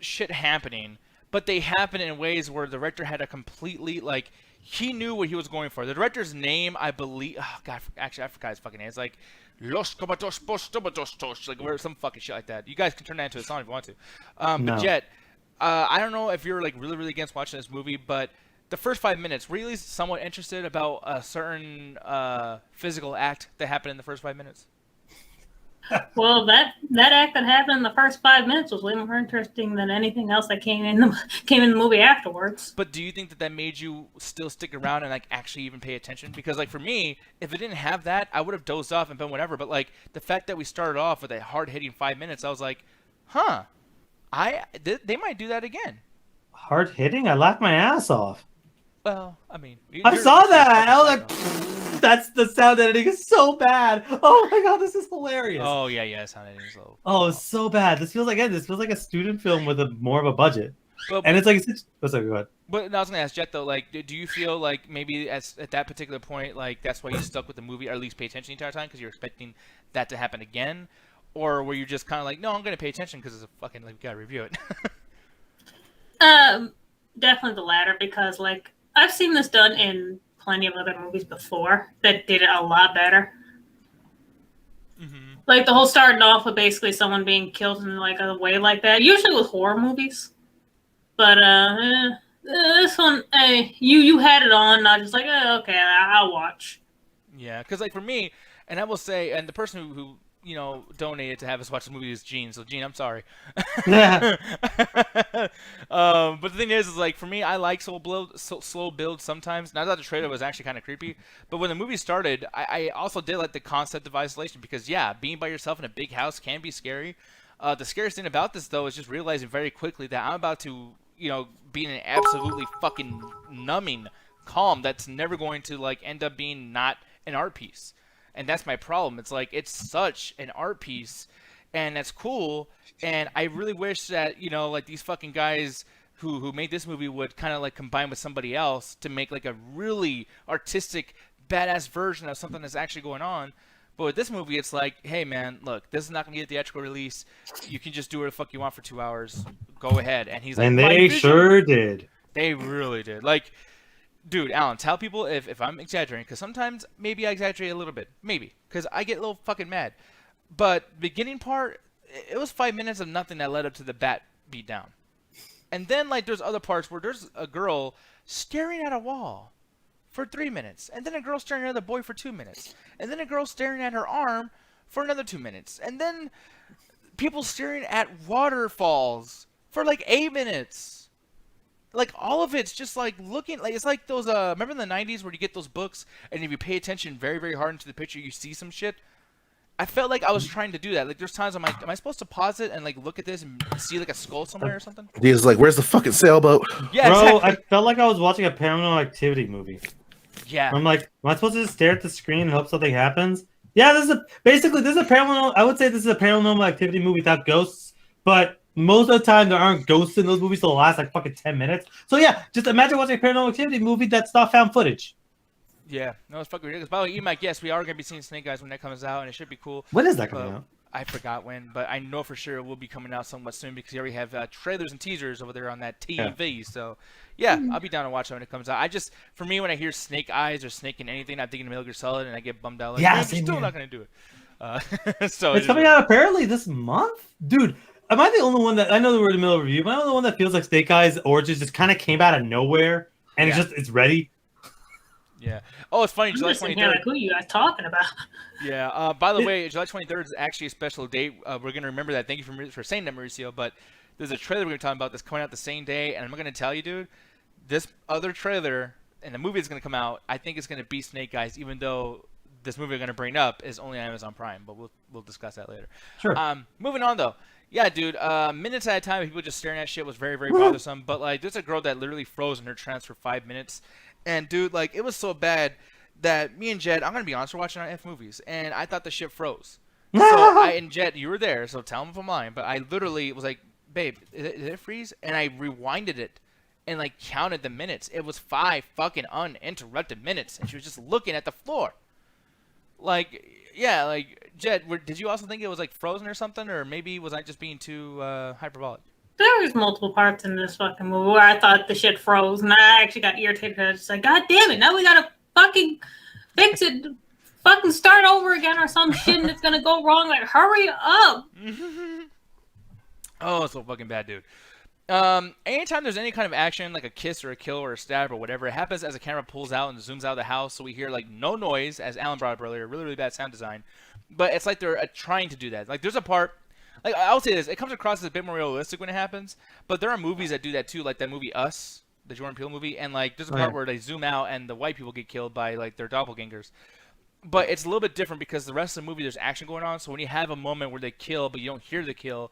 shit happening, but they happen in ways where the director had a completely like, he knew what he was going for. The director's name, I believe, oh god, actually I forgot his fucking name. It's like Los Comatos Postomatos, like or some fucking shit like that. You guys can turn that into a song if you want to. No. But yet. I don't know if you're like really, really against watching this movie, but the first 5 minutes, were you at least somewhat interested about a certain physical act that happened in the first 5 minutes? Well, that act that happened in the first 5 minutes was way more interesting than anything else that came in the movie afterwards. But do you think that that made you still stick around and like actually even pay attention? Because like for me, if it didn't have that, I would have dozed off and been whatever. But like the fact that we started off with a hard hitting 5 minutes, I was like, huh, they might do that again. Hard hitting? I laughed my ass off. Well, I mean, I saw that. I was like, that's the sound editing is so bad. Oh my god, this is hilarious. oh yeah, sound editing is low. Oh, it's so bad. This feels like a student film with a more of a budget. Well, And it's like, what's that? Go ahead. But no, I was gonna ask Jet though, like, do you feel like maybe at that particular point, like that's why you stuck with the movie, or at least pay attention the entire time because you're expecting that to happen again, or were you just kind of like, no, I'm gonna pay attention because it's a fucking like we gotta review it. Definitely the latter, because like I've seen this done in plenty of other movies before that did it a lot better. Mm-hmm. Like the whole starting off with basically someone being killed in like a way like that, usually with horror movies. But this one, you had it on, and I was just like, okay, I'll watch. Yeah, because like for me, and I will say, and the person who donated to have us watch the movie is Gene. So Gene, I'm sorry. Yeah. But the thing is like for me, I like slow build sometimes. Now that the trailer was actually kind of creepy, but when the movie started, I also did like the concept of isolation because yeah, being by yourself in a big house can be scary. The scariest thing about this though is just realizing very quickly that I'm about to be in an absolutely fucking numbing calm that's never going to like end up being not an art piece. And that's my problem. It's like it's such an art piece, and that's cool. And I really wish that like these fucking guys who made this movie would kind of like combine with somebody else to make like a really artistic, badass version of something that's actually going on. But with this movie, it's like, hey man, look, this is not gonna get a theatrical release. You can just do whatever the fuck you want for 2 hours. Go ahead. And he's like, And "My they vision." sure did. They really did. Like, dude, Alan, tell people if I'm exaggerating, because sometimes maybe I exaggerate a little bit. Maybe. Because I get a little fucking mad. But beginning part, it was 5 minutes of nothing that led up to the bat beat down. And then, like, there's other parts where there's a girl staring at a wall for 3 minutes. And then a girl staring at the boy for 2 minutes. And then a girl staring at her arm for another 2 minutes. And then people staring at waterfalls for like 8 minutes. Like all of it's just like looking like it's like those remember in the 90s where you get those books and if you pay attention very very hard into the picture you see some shit. I felt like I was trying to do that. Like there's times I'm like, am I supposed to pause it and like look at this and see like a skull somewhere or something? He's like, "Where's the fucking sailboat?" Yeah, Bro, exactly. I felt like I was watching a Paranormal Activity movie. Yeah. I'm like, am I supposed to just stare at the screen and hope something happens? Yeah, this is a paranormal. I would say this is a Paranormal Activity movie without ghosts, but most of the time there aren't ghosts in those movies for the last like fucking 10 minutes. So yeah, just imagine watching a Paranormal Activity movie that's not found footage. Yeah. No, it's fucking ridiculous. By the way, you might guess we are gonna be seeing Snake Eyes when that comes out, and it should be cool. When is that coming out? I forgot when, but I know for sure it will be coming out somewhat soon because you already have trailers and teasers over there on that TV. Yeah. So, yeah, I'll be down to watch it when it comes out. For me, when I hear Snake Eyes or Snake in anything, I'm thinking Metal Gear Solid, and I get bummed out. Like, Yeah, I'm same still here. not gonna do it. So It's coming out apparently this month, dude. Am I the only one that I know that we're in the middle of a review? Am I the only one that feels like Snake Eyes Origins just kind of came out of nowhere and Yeah. it's ready? Yeah. Oh, it's funny. I'm July just sitting here 23rd. like, who are you guys talking about? Yeah. By the way, July 23rd is actually a special date. We're gonna remember that. Thank you for saying that, Mauricio. But there's a trailer we're gonna talk about that's coming out the same day, and I'm gonna tell you, dude, this other trailer and the movie that's gonna come out, I think it's gonna beat Snake Eyes, even though this movie we're gonna bring up is only on Amazon Prime. But we'll discuss that later. Sure. Moving on though. Yeah, dude. Minutes at a time, people just staring at shit was very, very bothersome. But like, there's a girl that literally froze in her trance for 5 minutes, and dude, like, it was so bad that me and Jed, I'm gonna be honest, we're watching our F movies, and I thought the shit froze. So and Jed, you were there, so tell him if I'm lying. But I literally was like, "Babe, did it freeze?" And I rewinded it, and like counted the minutes. It was 5 fucking uninterrupted minutes, and she was just looking at the floor. Like, yeah, like Jed, did you also think it was like frozen or something, or maybe was I just being too hyperbolic? There was multiple parts in this fucking movie where I thought the shit froze, and I actually got irritated. I was just like, God damn it, now we gotta fucking fix it, fucking start over again or some shit, and it's gonna go wrong. Like, hurry up. Oh, it's so fucking bad, dude. Anytime there's any kind of action, like a kiss or a kill or a stab or whatever, it happens as the camera pulls out and zooms out of the house, so we hear like no noise, as Alan brought up earlier, really, really bad sound design. But it's like they're trying to do that. Like there's a part, like I'll say this, it comes across as a bit more realistic when it happens, but there are movies that do that too, like that movie Us, the Jordan Peele movie, and like there's a part where they zoom out and the white people get killed by like their doppelgangers. But it's a little bit different because the rest of the movie there's action going on, so when you have a moment where they kill but you don't hear the kill,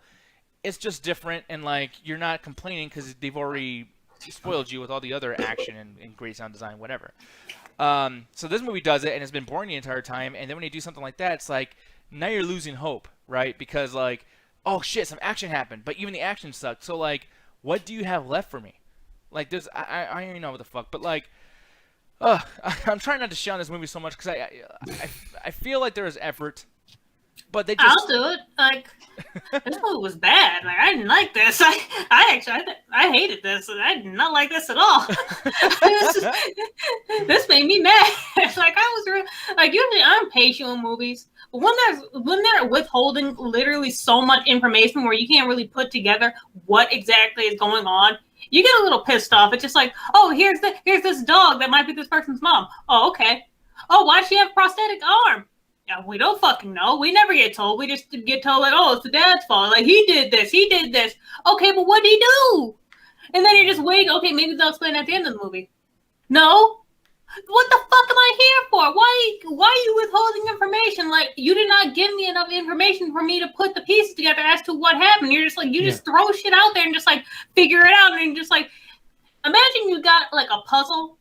it's just different, and like you're not complaining because they've already spoiled you with all the other action and great sound design, whatever. So this movie does it, and it's been boring the entire time. And then when you do something like that, it's like now you're losing hope, right? Because like, oh shit, some action happened, but even the action sucked. So like, what do you have left for me? Like, there's I don't even know what the fuck, but like, I'm trying not to shit on this movie so much because I feel like there is effort. But they just... I'll do it. Like, this movie was bad. Like, I didn't like this. I hated this. I did not like this at all. This made me mad. It's like I was like, usually I'm patient with movies, but when they're withholding literally so much information where you can't really put together what exactly is going on, you get a little pissed off. It's just like, oh, here's this dog that might be this person's mom. Oh, okay. Oh, why does she have a prosthetic arm? Yeah, we don't fucking know. We never get told. We just get told like, oh, it's the dad's fault. Like he did this. Okay, but what did he do? And then you're just waiting. Okay, maybe they'll explain at the end of the movie. No. What the fuck am I here for? Why are you withholding information? Like you did not give me enough information for me to put the pieces together as to what happened. You're just like just throw shit out there and just like figure it out, and you're just like imagine you got like a puzzle.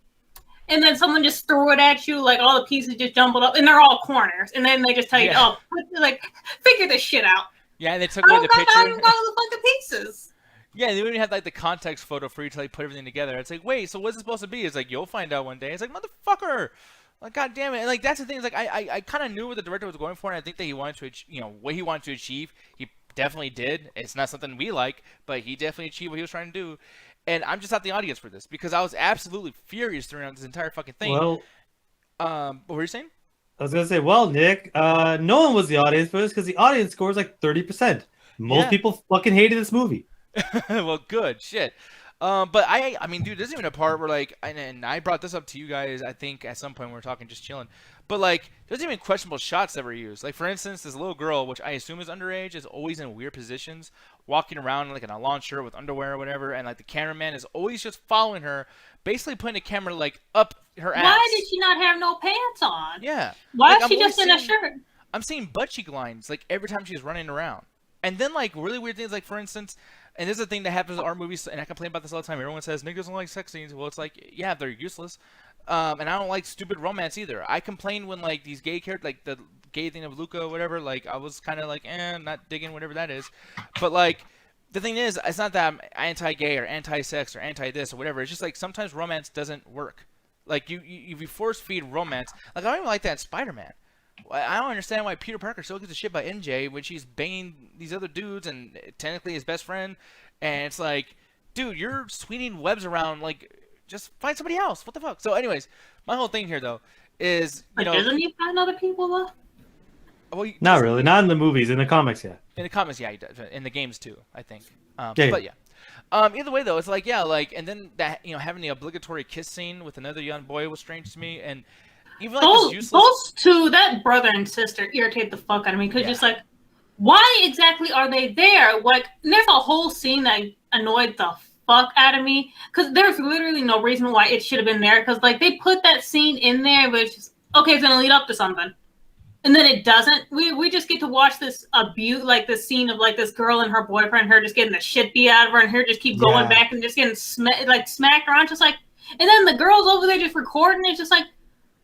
And then someone just threw it at you, like all the pieces just jumbled up, and they're all corners. And then they just tell you, "Oh, like figure this shit out." Yeah, and they took away the picture. I don't got all the fucking pieces. Yeah, they even had like the context photo for you to like put everything together. It's like, wait, so what's it supposed to be? It's like you'll find out one day. It's like motherfucker, like god damn it. And like that's the thing. Is like I kind of knew what the director was going for, and I think that he wanted to, what he wanted to achieve, he definitely did. It's not something we like, but he definitely achieved what he was trying to do. And I'm just not the audience for this because I was absolutely furious throughout this entire fucking thing. Well, what were you saying? I was gonna say, well, Nick, no one was the audience for this because the audience scores like 30%. Most people fucking hated this movie. Well, good shit. But I mean, dude, there's even a part where like, and I brought this up to you guys, I think at some point when we were talking, just chilling. But like, there's even questionable shots that were used. Like for instance, this little girl, which I assume is underage, is always in weird positions, walking around like in a lawn shirt with underwear or whatever, and like the cameraman is always just following her, basically putting the camera like up her ass. Why did she not have no pants on? Yeah. Why like, is she just in a shirt? I'm seeing butt cheek lines like every time she's running around. And then like really weird things, like for instance, and this is a thing that happens in our movies, and I complain about this all the time. Everyone says niggas don't like sex scenes. Well, it's like, yeah, they're useless. And I don't like stupid romance either. I complain when like these gay characters, like the gay thing of Luca or whatever, like I was kind of like, not digging whatever that is. But like the thing is, it's not that I'm anti-gay or anti-sex or anti-this or whatever. It's just like sometimes romance doesn't work. Like you force feed romance. Like I don't even like that in Spider-Man. I don't understand why Peter Parker still gets a shit by MJ when she's banging these other dudes and technically his best friend. And it's like, dude, you're swinging webs around. Like, just find somebody else. What the fuck? So, anyways, my whole thing here though is, doesn't he find other people though? Well, not really. Not in the movies. In the comics, yeah. In the comics, yeah, he does. In the games too, I think. Yeah. But yeah. Either way though, it's like, yeah, like, and then that, having the obligatory kiss scene with another young boy was strange to me, and even like those two, that brother and sister, irritate the fuck out of me because just like, why exactly are they there? Like, there's a whole scene that annoyed the fuck out of me because there's literally no reason why it should have been there because like they put that scene in there, which is okay, it's gonna lead up to something, and then it doesn't. We just get to watch this abuse, like this scene of like this girl and her boyfriend, her just getting the shit beat out of her, and her just keep going back and just getting smacked around, just like, and then the girl's over there just recording. It's just like,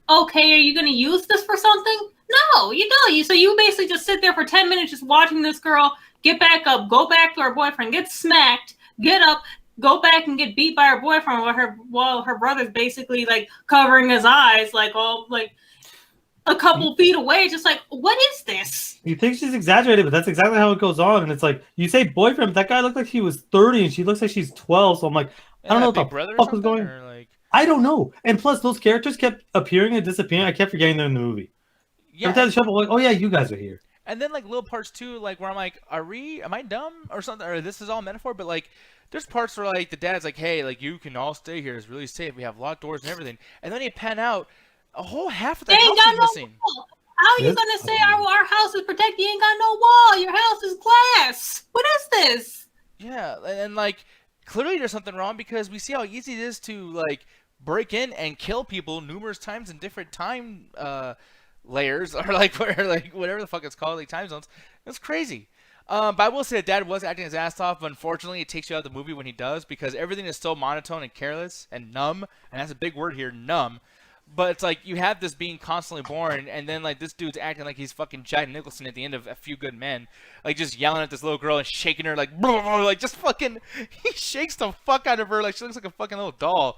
okay, are you going to use this for something? No, you don't. So you basically just sit there for 10 minutes just watching this girl get back up, go back to her boyfriend, get smacked, get up, go back and get beat by her boyfriend while her brother's basically like covering his eyes, like all like a couple feet away. Just like, what is this? You think she's exaggerated, but that's exactly how it goes on. And it's like, you say boyfriend, but that guy looked like he was 30 and she looks like she's 12. So I'm like, I don't know what the fuck was going on. Like... I don't know. And plus, those characters kept appearing and disappearing. I kept forgetting they're in the movie. Yeah. Every time the show, I'm like, oh yeah, you guys are here. And then like little parts too, like where I'm like, am I dumb or something, or this is all metaphor? But like, there's parts where like the dad's like, hey, like you can all stay here. It's really safe. We have locked doors and everything. And then you pan out, a whole half of the They ain't house got is no missing. wall. How are you gonna say our house is protected? You ain't got no wall. Your house is glass. What is this? Yeah, and like clearly there's something wrong because we see how easy it is to like break in and kill people numerous times in different time layers or like whatever the fuck it's called, like time zones. It's crazy. But I will say that Dad was acting his ass off. But unfortunately, it takes you out of the movie when he does because everything is so monotone and careless and numb, and that's a big word here, numb. But it's like you have this being constantly boring, and then like this dude's acting like he's fucking Jack Nicholson at the end of A Few Good Men, like just yelling at this little girl and shaking her like, like just fucking. He shakes the fuck out of her like she looks like a fucking little doll,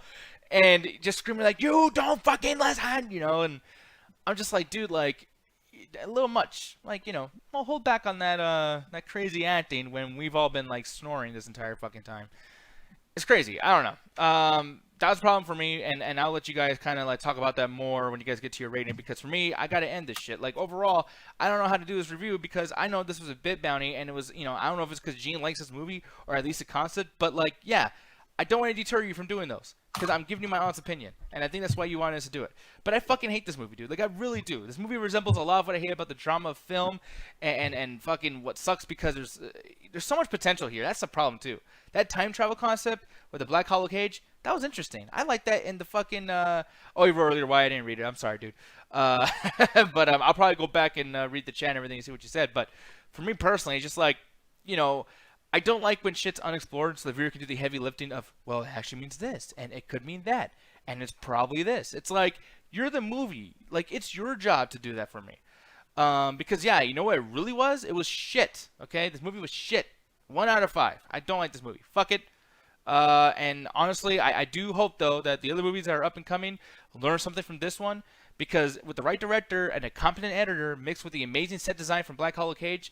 and just screaming like, "You don't fucking listen," you know. And I'm just like, dude, like a little much, like I'll hold back on that crazy acting when we've all been like snoring this entire fucking time. It's crazy. I don't know. That was a problem for me, and I'll let you guys kind of like talk about that more when you guys get to your rating, because for me, I gotta end this shit. Like overall, I don't know how to do this review because I know this was a bit bounty, and it was I don't know if it's because Gene likes this movie or at least the concept, but like yeah, I don't want to deter you from doing those because I'm giving you my honest opinion, and I think that's why you wanted us to do it. But I fucking hate this movie, dude. Like I really do. This movie resembles a lot of what I hate about the drama of film, and fucking what sucks because there's so much potential here. That's the problem too. That time travel concept with the black hollow cage, that was interesting. I like that in the fucking oh, you wrote earlier why I didn't read it. I'm sorry, dude. But I'll probably go back and read the chat and everything and see what you said. But for me personally, it's just like I don't like when shit's unexplored, so the viewer can do the heavy lifting of, well, it actually means this, and it could mean that, and it's probably this. It's like, you're the movie. Like, it's your job to do that for me. Because, yeah, you know what it really was? It was shit, okay? This movie was shit. 1 out of 5. I don't like this movie. Fuck it. And honestly, I do hope, though, that the other movies that are up and coming learn something from this one, because with the right director and a competent editor mixed with the amazing set design from Black Hollow Cage,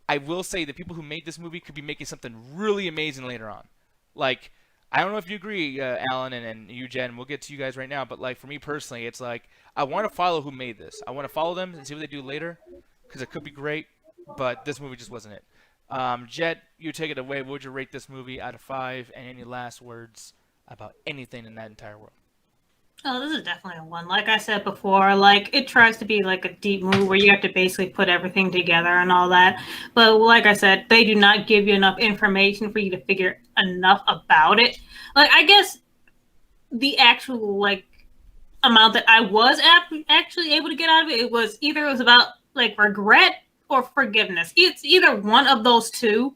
I will say the people who made this movie could be making something really amazing later on. Like, I don't know if you agree, Alan and you, Jen. We'll get to you guys right now. But, like, for me personally, it's like, I want to follow who made this. I want to follow them and see what they do later, because it could be great. But this movie just wasn't it. Jet, you take it away. What would you rate this movie out of 5? And any last words about anything in that entire world? Oh, this is definitely a 1. Like I said before, like it tries to be like a deep movie where you have to basically put everything together and all that. But like I said, they do not give you enough information for you to figure enough about it. Like I guess the actual like amount that I was actually able to get out of it, it was about like regret or forgiveness. It's either one of those two.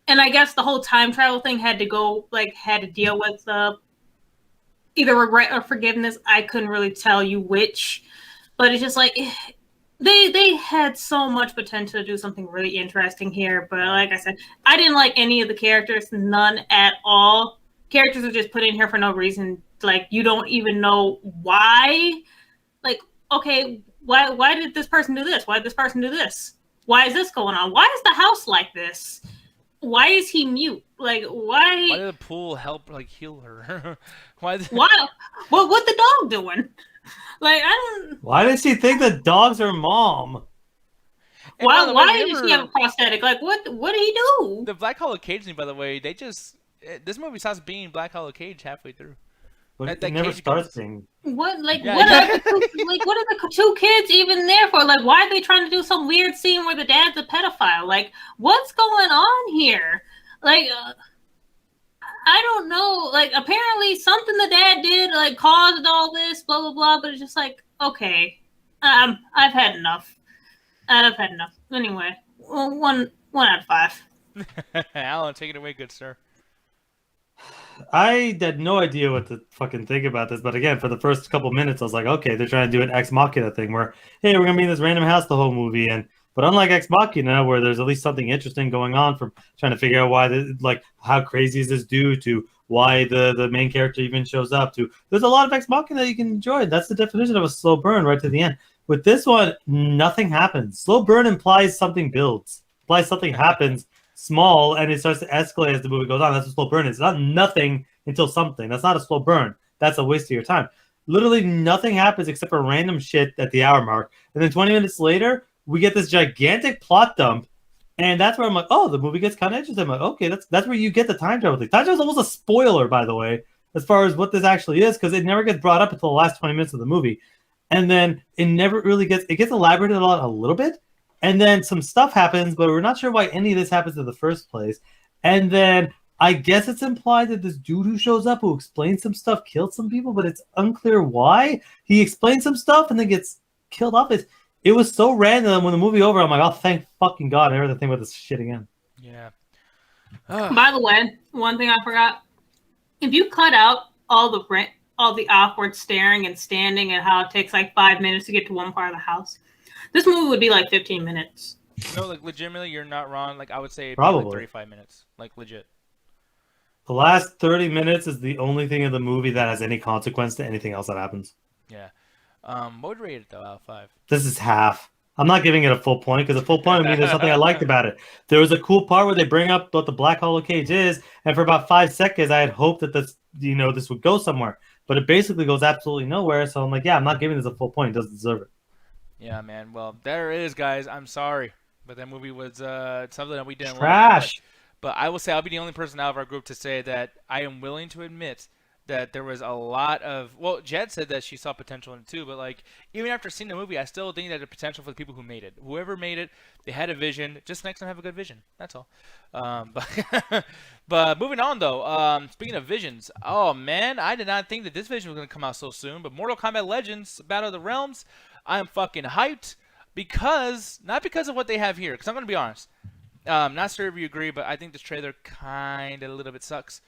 And I guess the whole time travel thing had to deal with either regret or forgiveness. I couldn't really tell you which, but it's just like they had so much potential to do something really interesting here. But like I said, I didn't like any of the characters, none at all. Characters are just put in here for no reason. Like you don't even know why. Like, okay, why did this person do this? Why did this person do this? Why is this going on? Why is the house like this? Why is he mute? Like, why? Why did the pool help, like, heal her? Why? What the dog doing? Like, I don't. Why does she think the dog's her mom? Why does she have a prosthetic? Like, what did he do? The Black Hollow Cage thing, by the way, this movie stops being Black Hollow Cage halfway through. But it never starts being. What are the two kids even there for? Like, why are they trying to do some weird scene where the dad's a pedophile? Like, what's going on here? Like, I don't know. Like, apparently something the dad did like caused all this, blah blah blah. But it's just like, okay, I've had enough. Anyway, 1 out of 5. Alan, take it away, good sir. I had no idea what to fucking think about this, but again, for the first couple minutes, I was like, okay, they're trying to do an Ex Machina thing where, hey, we're gonna be in this random house the whole movie, but unlike Ex Machina, where there's at least something interesting going on from trying to figure out why, how crazy is this due to why the main character even shows up to. There's a lot of Ex Machina that you can enjoy. That's the definition of a slow burn right to the end. With this one, nothing happens. Slow burn implies something builds, implies something happens. Small, and it starts to escalate as the movie goes on. That's what slow burn is. It's not nothing until something. That's not a slow burn. That's a waste of your time. Literally nothing happens except for random shit at the hour mark. And then 20 minutes later, we get this gigantic plot dump, and that's where I'm like, oh, the movie gets kind of interesting. I'm like, okay, that's where you get the time travel thing. Time travel is almost a spoiler, by the way, as far as what this actually is, because it never gets brought up until the last 20 minutes of the movie, and then it never really gets elaborated a little bit, and then some stuff happens, but we're not sure why any of this happens in the first place, and then I guess it's implied that this dude who shows up who explains some stuff killed some people, but it's unclear why. He explains some stuff and then gets killed off. It was so random. When the movie over, I'm like, oh, thank fucking God. I never had to think about this shit again. Yeah. By the way, one thing I forgot. If you cut out all the awkward staring and standing and how it takes like 5 minutes to get to one part of the house, this movie would be like 15 minutes. No, like legitimately, you're not wrong. Like I would say, it'd be Probably like 35 minutes. Like legit. The last 30 minutes is the only thing in the movie that has any consequence to anything else that happens. Yeah. What would you rate it though out of 5? This is half. I'm not giving it a full point because a full point would mean there's something I liked about it. There was a cool part where they bring up what the black hollow cage is, and for about 5 seconds, I had hoped that this would go somewhere, but it basically goes absolutely nowhere. So I'm like, yeah, I'm not giving this a full point. It doesn't deserve it. Yeah, man. Well, there it is, guys. I'm sorry, but that movie was something that we didn't Trash. like. But I will say I'll be the only person out of our group to say that I am willing to admit that there was a lot of... Well, Jed said that she saw potential in it too, but like even after seeing the movie, I still think that the potential for the people who made it. Whoever made it, they had a vision. Just next time have a good vision. That's all. But moving on though, speaking of visions, oh man, I did not think that this vision was going to come out so soon, but Mortal Kombat Legends, Battle of the Realms, I am fucking hyped not because of what they have here, because I'm going to be honest. Not sure if you agree, but I think this trailer kind of a little bit sucks.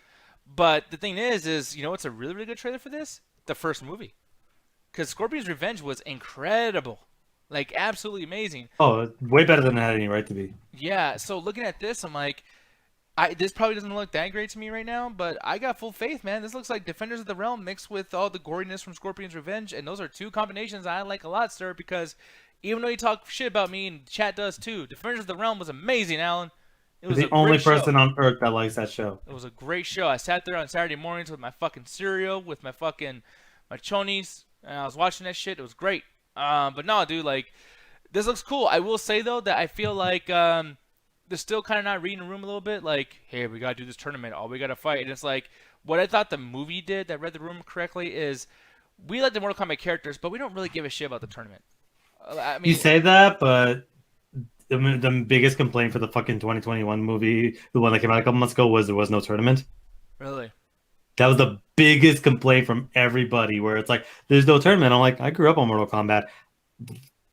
But the thing is, you know what's a really, really good trailer for this? The first movie. Because Scorpion's Revenge was incredible. Like, absolutely amazing. Oh, way better than it had any right to be. Yeah, so looking at this, I'm like, this probably doesn't look that great to me right now, but I got full faith, man. This looks like Defenders of the Realm mixed with all the goriness from Scorpion's Revenge, and those are two combinations I like a lot, sir, because even though you talk shit about me, and chat does too, Defenders of the Realm was amazing, Alan. It was the only person on earth that likes that show. It was a great show. I sat there on Saturday mornings with my fucking cereal, with my chonies, and I was watching that shit. It was great. But no, dude, like, this looks cool. I will say, though, that I feel like they're still kind of not reading the room a little bit. Like, hey, we got to do this tournament. Oh, we got to fight. And it's like, what I thought the movie did that read the room correctly is we like the Mortal Kombat characters, but we don't really give a shit about the tournament. I mean, you say that, but the biggest complaint for the fucking 2021 movie, the one that came out a couple months ago, was there was no tournament. Really? That was the biggest complaint from everybody, where it's like, there's no tournament. I'm like, I grew up on Mortal Kombat.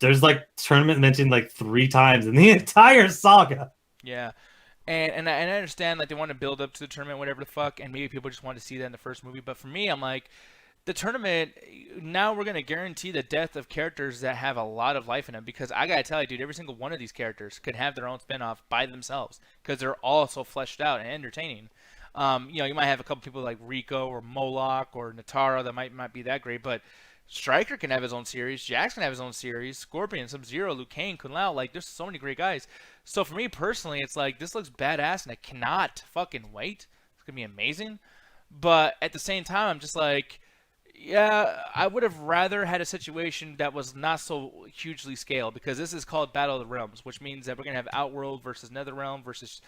There's like tournament mentioned like 3 times in the entire saga. Yeah. And I understand like they want to build up to the tournament, whatever the fuck, and maybe people just want to see that in the first movie. But for me, I'm like, the tournament, now we're going to guarantee the death of characters that have a lot of life in them, because I got to tell you, dude, every single one of these characters could have their own spinoff by themselves, because they're all so fleshed out and entertaining. You know, you might have a couple people like Rico or Moloch or Natara that might not be that great, but Stryker can have his own series, Jax can have his own series, Scorpion, Sub-Zero, Liu Kang, Kun Lao, like, there's so many great guys. So for me personally, it's like, this looks badass, and I cannot fucking wait. It's going to be amazing. But at the same time, I'm just like, yeah, I would have rather had a situation that was not so hugely scaled, because this is called Battle of the Realms, which means that we're going to have Outworld versus Netherrealm versus,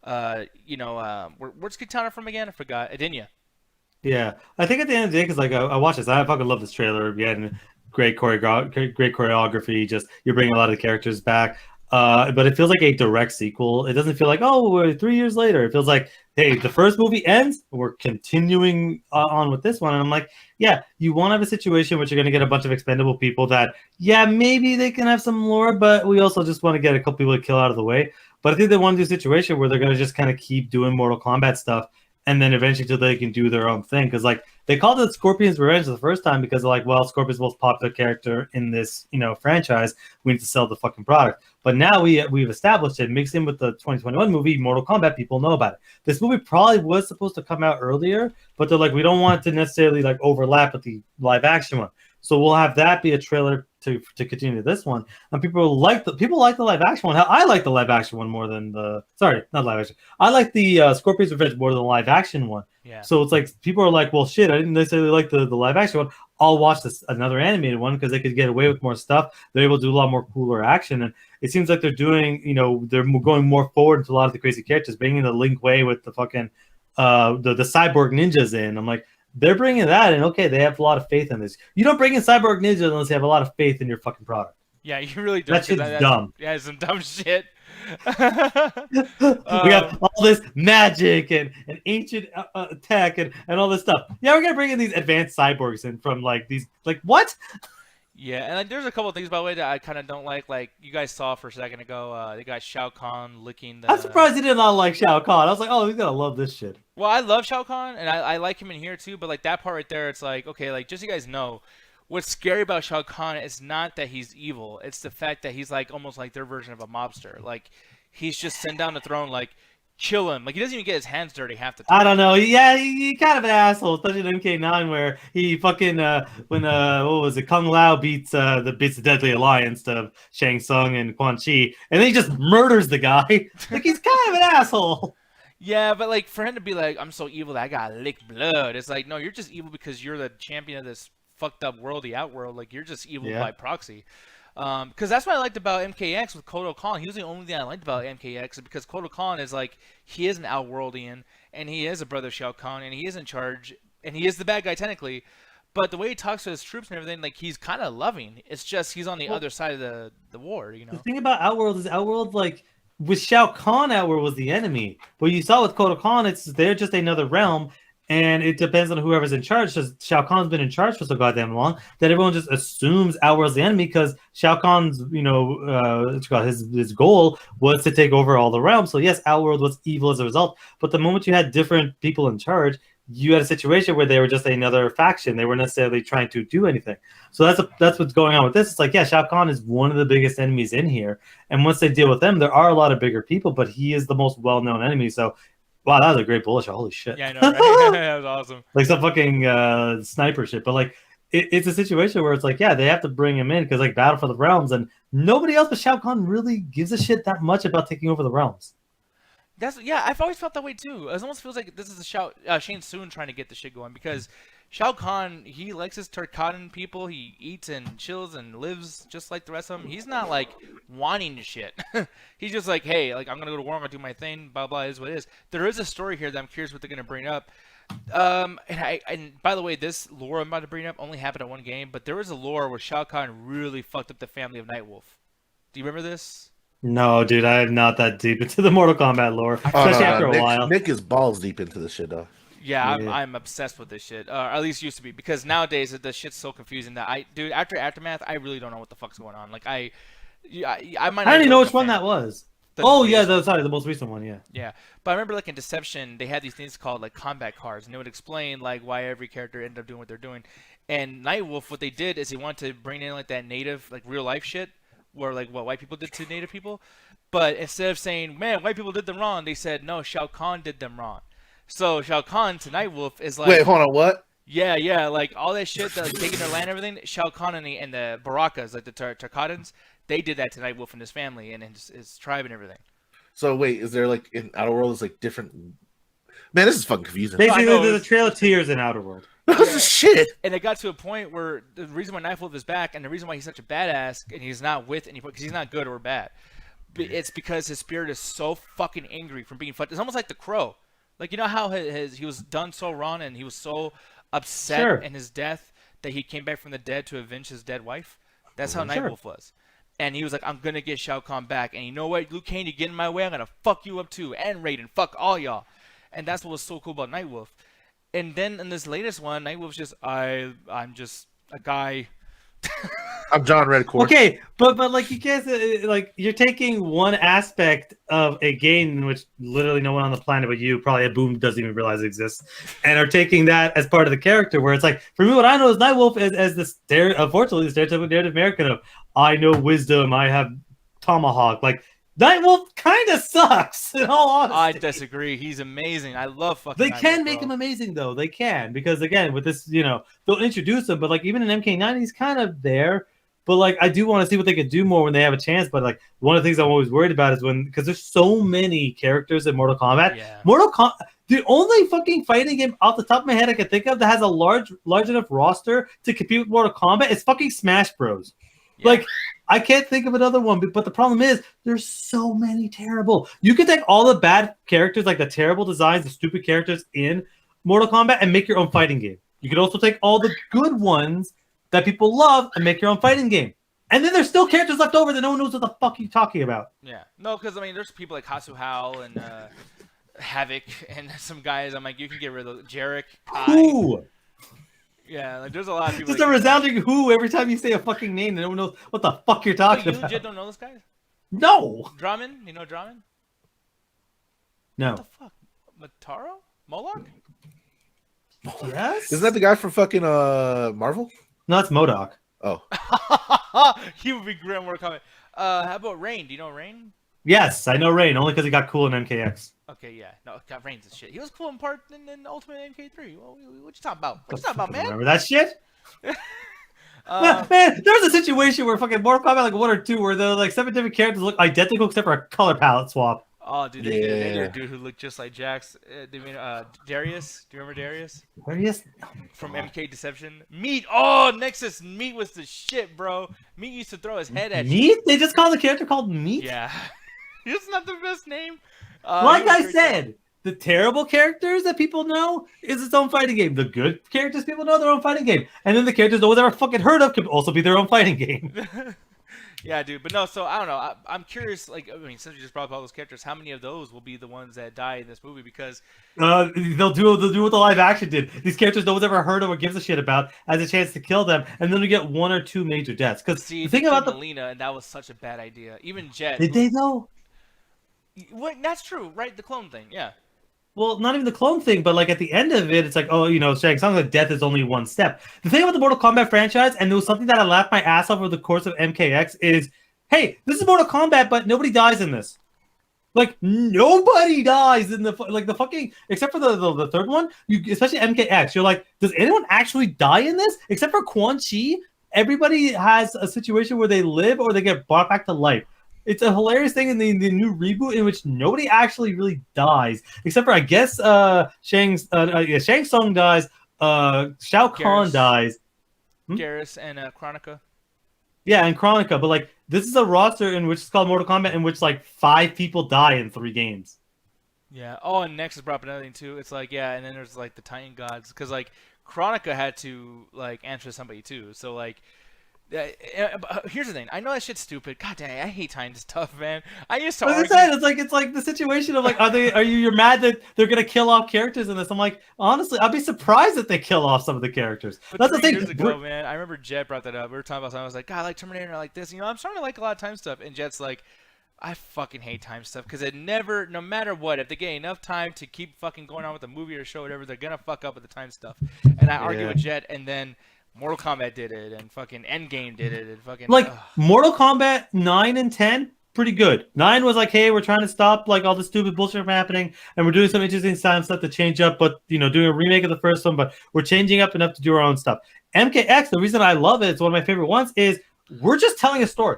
where's Kitana from again? I forgot. Edenia. Yeah, I think at the end of the day, because like I watched this, I fucking love this trailer. Again, great choreography. Just you're bringing a lot of the characters back. But it feels like a direct sequel. It doesn't feel like, oh, we're 3 years later. It feels like, hey, the first movie ends, we're continuing on with this one. And I'm like, yeah, you want to have a situation which you're going to get a bunch of expendable people that, yeah, maybe they can have some lore, but we also just want to get a couple people to kill out of the way. But I think they want to do a situation where they're going to just kind of keep doing Mortal Kombat stuff, and then eventually till they can do their own thing. Because like they called it Scorpion's Revenge the first time because they're like, well, Scorpion's the most popular character in this, franchise. We need to sell the fucking product. But now we've established it, mixed in with the 2021 movie, Mortal Kombat, people know about it. This movie probably was supposed to come out earlier, but they're like, we don't want it to necessarily like overlap with the live action one. So we'll have that be a trailer to continue this one, and people like the live action one. I like the live action one more than the not live action. I like the Scorpion's Revenge more than the live action one. Yeah. So it's like people are like, well, shit, I didn't necessarily like the live action one. I'll watch another animated one because they could get away with more stuff. They're able to do a lot more cooler action, and it seems like they're doing, they're going more forward into a lot of the crazy characters, bringing the Link Way with the fucking the cyborg ninjas in. I'm like, they're bringing that in. Okay, they have a lot of faith in this. You don't bring in cyborg ninjas unless you have a lot of faith in your fucking product. Yeah, you really don't. That shit's dumb. Yeah, some dumb shit. We got all this magic and ancient tech and all this stuff. Yeah, we're gonna bring in these advanced cyborgs in from what? Yeah, and there's a couple of things, by the way, that I kind of don't like. Like, you guys saw for a second ago, they got Shao Kahn licking the... I'm surprised he did not like Shao Kahn. I was like, oh, he's gonna love this shit. Well, I love Shao Kahn, and I like him in here, too. But, like, that part right there, it's like, okay, like, just so you guys know, what's scary about Shao Kahn is not that he's evil. It's the fact that he's, like, almost like their version of a mobster. Like, he's just sent down the throne, like... Kill him. Like, he doesn't even get his hands dirty half the time. I don't know. Yeah, he kind of an asshole, especially in MK9 where he fucking when what was it? Kung Lao beats the Deadly Alliance of Shang Tsung and Quan Chi, and then he just murders the guy. Like, he's kind of an asshole. Yeah, but like for him to be like, I'm so evil that I gotta lick blood. It's like, no, you're just evil because you're the champion of this fucked up world, the outworld. Like, you're just evil by proxy. Because that's what I liked about MKX with Kotal Khan. He was the only thing I liked about MKX because Kotal Khan is like, he is an outworldian and he is a brother of Shao Kahn and he is in charge and he is the bad guy technically. But the way he talks to his troops and everything, like, he's kind of loving. It's just he's on the other side of the war, you know. The thing about Outworld is Outworld, like, with Shao Kahn, Outworld was the enemy. But you saw with Kotal Khan, they're just another realm. And it depends on whoever's in charge. Because Shao Kahn's been in charge for so goddamn long that everyone just assumes Outworld's the enemy because Shao Kahn's, his goal was to take over all the realms. So yes, Outworld was evil as a result. But the moment you had different people in charge, you had a situation where they were just another faction. They weren't necessarily trying to do anything. So that's what's going on with this. It's like, yeah, Shao Kahn is one of the biggest enemies in here. And once they deal with them, there are a lot of bigger people, but he is the most well-known enemy. So wow, that was a great bullet shot. Holy shit. Yeah, I know, right? That was awesome. Like some fucking sniper shit. But like, it's a situation where it's like, yeah, they have to bring him in because like Battle for the Realms, and nobody else but Shao Kahn really gives a shit that much about taking over the realms. I've always felt that way too. It almost feels like this is a Shang Tsung trying to get the shit going because Shao Kahn, he likes his Turkatan people. He eats and chills and lives just like the rest of them. He's not like wanting to shit. He's just like, hey, like, I'm gonna go to war, I'm gonna do my thing, blah blah, is what it is. There is a story here that I'm curious what they're gonna bring up. And by the way, this lore I'm about to bring up only happened in one game, but there was a lore where Shao Kahn really fucked up the family of Nightwolf. Do you remember this? No, dude, I am not that deep into the Mortal Kombat lore, especially after a while. Nick is balls deep into this shit, though. Yeah, I'm obsessed with this shit. Or at least used to be, because nowadays the shit's so confusing that after Aftermath, I really don't know what the fuck's going on. Like I might. I don't even know which one that was. The most recent one, yeah. Yeah, but I remember like in Deception, they had these things called like combat cards, and it would explain like why every character ended up doing what they're doing. And Nightwolf, what they did is they wanted to bring in like that native, like real life shit, where like what white people did to native people. But instead of saying, man, white people did them wrong, they said, no, Shao Kahn did them wrong. So Shao Kahn to Nightwolf is like, wait, hold on, what? Yeah, like all that shit, that like taking their land and everything. Shao Kahn and the Barakas, like the Tarkatans, they did that to Nightwolf and his family and his tribe and everything. So wait, is there like in Outer World is like different? Man, this is fucking confusing. Basically, there's a Trail of Tears in Outer World. This is shit. And it got to a point where the reason why Nightwolf is back and the reason why he's such a badass and he's not with anybody because he's not good or bad, it's because his spirit is so fucking angry from being fucked. It's almost like the Crow. Like, you know how he was done so wrong and he was so upset in his death that he came back from the dead to avenge his dead wife? That's how Nightwolf was. And he was like, I'm going to get Shao Kahn back. And you know what, Liu Kang, you get in my way, I'm going to fuck you up too. And Raiden, fuck all y'all. And that's what was so cool about Nightwolf. And then in this latest one, Nightwolf's just, I'm just a guy. I'm John Redcord. Okay, but like you guys, like you're taking one aspect of a game in which literally no one on the planet but you, probably a Boom, doesn't even realize it exists, and are taking that as part of the character. Where it's like, for me, what I know is Nightwolf as the unfortunately the stereotypical Native American of I know wisdom, I have tomahawk. Like Nightwolf kind of sucks. In all honesty, I disagree. He's amazing. I love fucking. They can make him amazing though. They can, because again with this, they'll introduce him, but like even in MK9, he's kind of there. But like, I do want to see what they could do more when they have a chance. But like, one of the things I'm always worried about is because there's so many characters in Mortal Kombat. Yeah. Mortal Kombat, the only fucking fighting game off the top of my head I can think of that has a large enough roster to compete with Mortal Kombat is fucking Smash Bros. Yeah. Like, I can't think of another one. But the problem is, there's so many terrible. You can take all the bad characters, like the terrible designs, the stupid characters in Mortal Kombat, and make your own fighting game. You can also take all the good ones that people love and make your own fighting game. And then there's still characters left over that no one knows what the fuck you're talking about. Yeah. No, because, I mean, there's people like Hasu Hao and Havoc and some guys. I'm like, you can get rid of Jarek. Who? Yeah, like, there's a lot of people. Just a resounding who every time you say a fucking name and no one knows what the fuck you're talking You about. legit don't know this guy? No! Drummond? You know Drummond? No. What the fuck? Mataro? Moloch? Yes? Isn't that the guy from fucking Marvel? No, it's MODOK. Oh, He would be great in Mortal Kombat. How about Rain? Do you know Rain? Yes, I know Rain, only because he got cool in MKX. Okay, yeah. No, God, Rain's the shit. He was cool in part in Ultimate MK3. What you talking about? What you talking about, man? Remember that shit? Man, there was a situation where fucking Mortal Kombat like 1 or 2 where the like 7 different characters look identical except for a color palette swap. Oh, dude, they did Yeah. a dude who looked just like Jax. They mean Darius. Do you remember Darius Where he is? from MK Deception? Meat. Oh, Nexus Meat was the shit, bro. Meat used to throw his head at you. Meat? They just called the character called Meat? Yeah, it's not the best name. Like he was I great, said, the terrible characters that people know is its own fighting game. The good characters people know their own fighting game. And then the characters no one's ever fucking heard of could also be their own fighting game. though. Yeah, dude. But no, so I don't know. I'm curious. Like, I mean, since you just brought up all those characters, how many of those will be the ones that die in this movie? Because They'll do what the live action did. These characters no one's ever heard of or gives a shit about has a chance to kill them, and then we get 1 or 2 major deaths. Because see, the thing about the Melina, and that was such a bad idea. Even Jet. did they though? What? That's true, right? The clone thing. Yeah. Well, not even the clone thing, but like at the end of it, it's like, oh, you know, Shang Tsung's like death is only one step. The thing about the Mortal Kombat franchise, and there was something that I laughed my ass off over the course of MKX, is, hey, this is Mortal Kombat, but nobody dies in this. Like nobody dies in the fucking except for the third one. You especially MKX, you're like, does anyone actually die in this? Except for Quan Chi, everybody has a situation where they live or they get brought back to life. It's a hilarious thing in the new reboot in which nobody actually really dies, except for I guess Shang Tsung dies, Shao Kahn Garrus. dies, Garrus and Chronica. yeah, and Chronica. But like this is a roster in which it's called Mortal Kombat in which like 5 people die in 3 games. Yeah. Oh, and Nexus brought up another thing too. It's like, yeah, and then there's like the Titan gods, because like Chronica had to like answer somebody too. So like, here's the thing. I know that shit's stupid. God dang, I hate Titan stuff, man. I used to Like I argue. said, it's like the situation of like, you're mad that they're gonna kill off characters in this? I'm like, honestly, I'd be surprised if they kill off some of the characters. But That's the 3 thing. years ago, man, I remember Jet brought that up. We were talking about something. I was like, God, I like Terminator, I like this. You know, I'm starting to like a lot of time stuff. And Jet's like, I fucking hate time stuff because it never, no matter what, if they get enough time to keep fucking going on with a movie or show or whatever, they're gonna fuck up with the time stuff. And I argue with Jet, and then Mortal Kombat did it, and fucking Endgame did it, and fucking Like Mortal Kombat 9 and 10, pretty good. 9 was like, hey, we're trying to stop like all the stupid bullshit from happening, and we're doing some interesting stuff to change up, but you know, doing a remake of the first one, but we're changing up enough to do our own stuff. MKX, the reason I love it, it's one of my favorite ones, is we're just telling a story.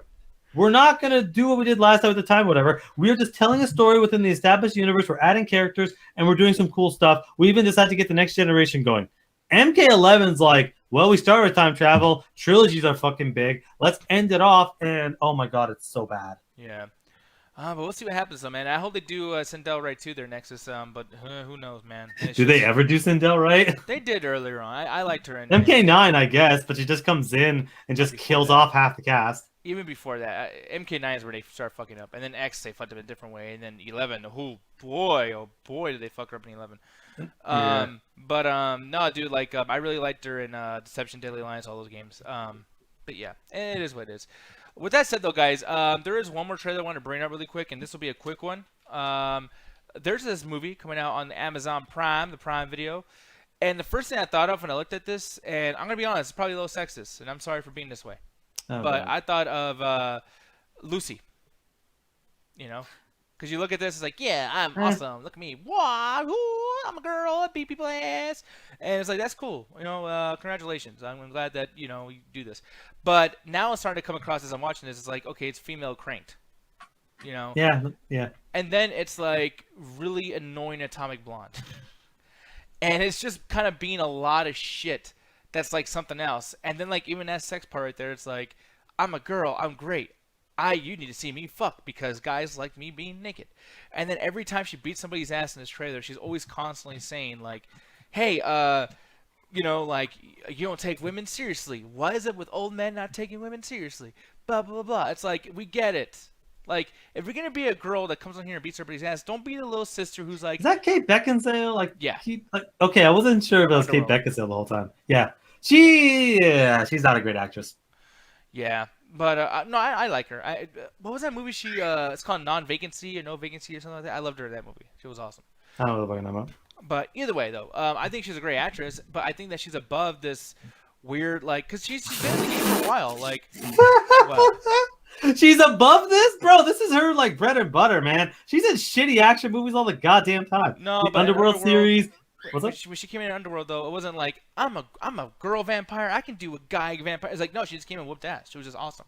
We're not gonna do what we did last time at the time, whatever. We are just telling a story within the established universe. We're adding characters, and we're doing some cool stuff. We even decided to get the next generation going. MK11's like, well, we started with time travel. Trilogies are fucking big. Let's end it off. And oh my god, it's so bad. Yeah. But we'll see what happens, though, man. I hope they do Sindel right too, their Nexus. But who knows, man. Do they ever do Sindel right? They did earlier on. I liked her in MK9, I guess, but she just comes in and just kills off half the cast. Even before that, MK9 is where they start fucking up, and then X they fucked up in a different way, and then 11. Oh boy, did they fuck her up in 11. Yeah. But no, dude, like I really liked her in Deception, Deadly Alliance, all those games. But yeah, it is what it is. With that said, though, guys, there is one more trailer I want to bring up really quick, and this will be a quick one. There's this movie coming out on Amazon Prime, the Prime Video, and the first thing I thought of when I looked at this, and I'm gonna be honest, it's probably a little sexist, and I'm sorry for being this way. But I thought of Lucy. You know, Because you look at this, it's like, yeah, I'm awesome. Look at me. Wow, I'm a girl. I beat people's ass. And it's like, that's cool. Congratulations. I'm glad that, you do this. But now it's starting to come across as I'm watching this. It's like, okay, it's female cranked. Yeah. And then it's like really annoying Atomic Blonde. And it's just kind of being a lot of shit that's like something else. And then like even that sex part right there, it's like, I'm a girl. I'm great. You need to see me fuck because guys like me being naked. And then every time she beats somebody's ass in this trailer, she's always constantly saying like, hey, like, you don't take women seriously. Why is it with old men not taking women seriously? Blah, blah, blah, blah. It's like, we get it. Like, if you're going to be a girl that comes on here and beats everybody's ass, don't be the little sister who's like... Is that Kate Beckinsale? Like, yeah. Okay, I wasn't sure if it was Kate Beckinsale the whole time. Yeah. She's not a great actress. Yeah. But, no, I like her. What was that movie it's called Non-Vacancy or No Vacancy or something like that? I loved her in that movie. She was awesome. I don't know what I'm talking about. But either way, though, I think she's a great actress, but I think that she's above this weird, like, because she's been in the game for a while. Like, what? She's above this? Bro, this is her, like, bread and butter, man. She's in shitty action movies all the goddamn time. No, the but Underworld series. What's up? When she came in Underworld, though, it wasn't like, I'm a girl vampire. I can do a guy vampire. It's like, no, she just came and whooped ass. She was just awesome.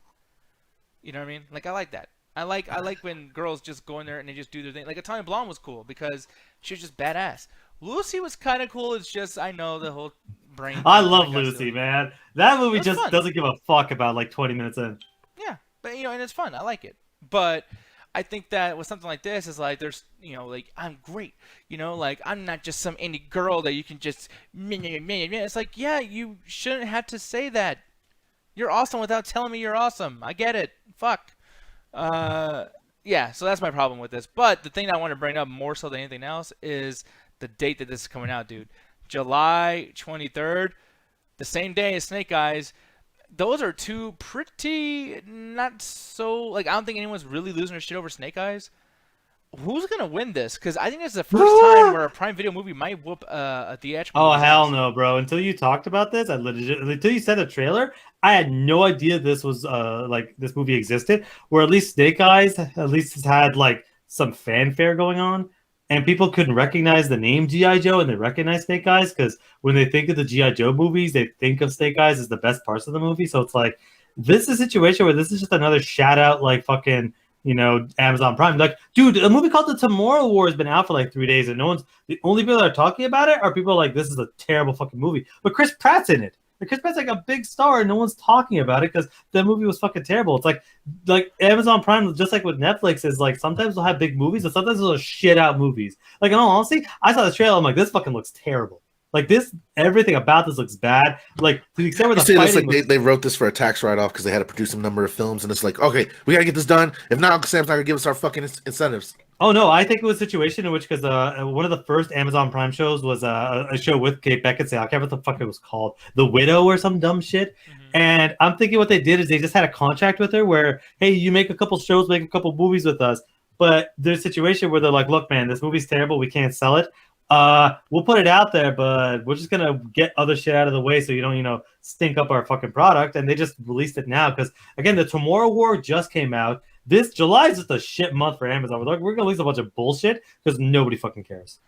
You know what I mean? Like, I like that. I like when girls just go in there and they just do their thing. Like, Atomic Blonde was cool because she was just badass. Lucy was kind of cool. It's just, I know the whole brain. I love Lucy, man. That movie just fun. Doesn't give a fuck about, like, 20 minutes in. Yeah, but, and it's fun. I like it. But I think that with something like this, is like, there's, like, I'm great. Like, I'm not just some indie girl that you can just... It's like, yeah, you shouldn't have to say that. You're awesome without telling me you're awesome. I get it. Fuck. Yeah, so that's my problem with this. But the thing I want to bring up more so than anything else is the date that this is coming out, dude. July 23rd, the same day as Snake Eyes. Those are two pretty not so... Like, I don't think anyone's really losing their shit over Snake Eyes. Who's going to win this? Because I think this is the first time where a Prime Video movie might whoop a theatrical movie. Hell no, bro. Until you talked about this, until you said the trailer, I had no idea this was, like, this movie existed. Where at least Snake Eyes at least has had, like, some fanfare going on. And people couldn't recognize the name G.I. Joe, and they recognize Snake Eyes because when they think of the G.I. Joe movies, they think of Snake Eyes as the best parts of the movie. So it's like, this is a situation where this is just another shout-out, like, fucking... Amazon Prime. Like, dude, a movie called The Tomorrow War has been out for like 3 days, and the only people that are talking about it are people like, this is a terrible fucking movie. But Chris Pratt's in it. Like, Chris Pratt's like a big star, and no one's talking about it because the movie was fucking terrible. It's like Amazon Prime, just like with Netflix, is like sometimes they'll have big movies, and sometimes they'll shit out movies. Like, in all honesty, I saw the trailer, I'm like, this fucking looks terrible. Like, this, everything about this looks bad. Like, to the extent where the fighting like they wrote this for a tax write-off because they had to produce a number of films, and it's like, okay, we gotta get this done. If not, Uncle Sam's not gonna give us our fucking incentives. Oh no, I think it was a situation in which, because one of the first Amazon Prime shows was a show with Kate Beckinsale. I can't remember what the fuck it was called, The Widow or some dumb shit. Mm-hmm. And I'm thinking what they did is they just had a contract with her where, hey, you make a couple shows, make a couple movies with us. But there's a situation where they're like, look, man, this movie's terrible. We can't sell it. We'll put it out there, but we're just gonna get other shit out of the way so you don't, stink up our fucking product. And they just released it now because, again, The Tomorrow War just came out. This July is just a shit month for Amazon. We're gonna release a bunch of bullshit because nobody fucking cares.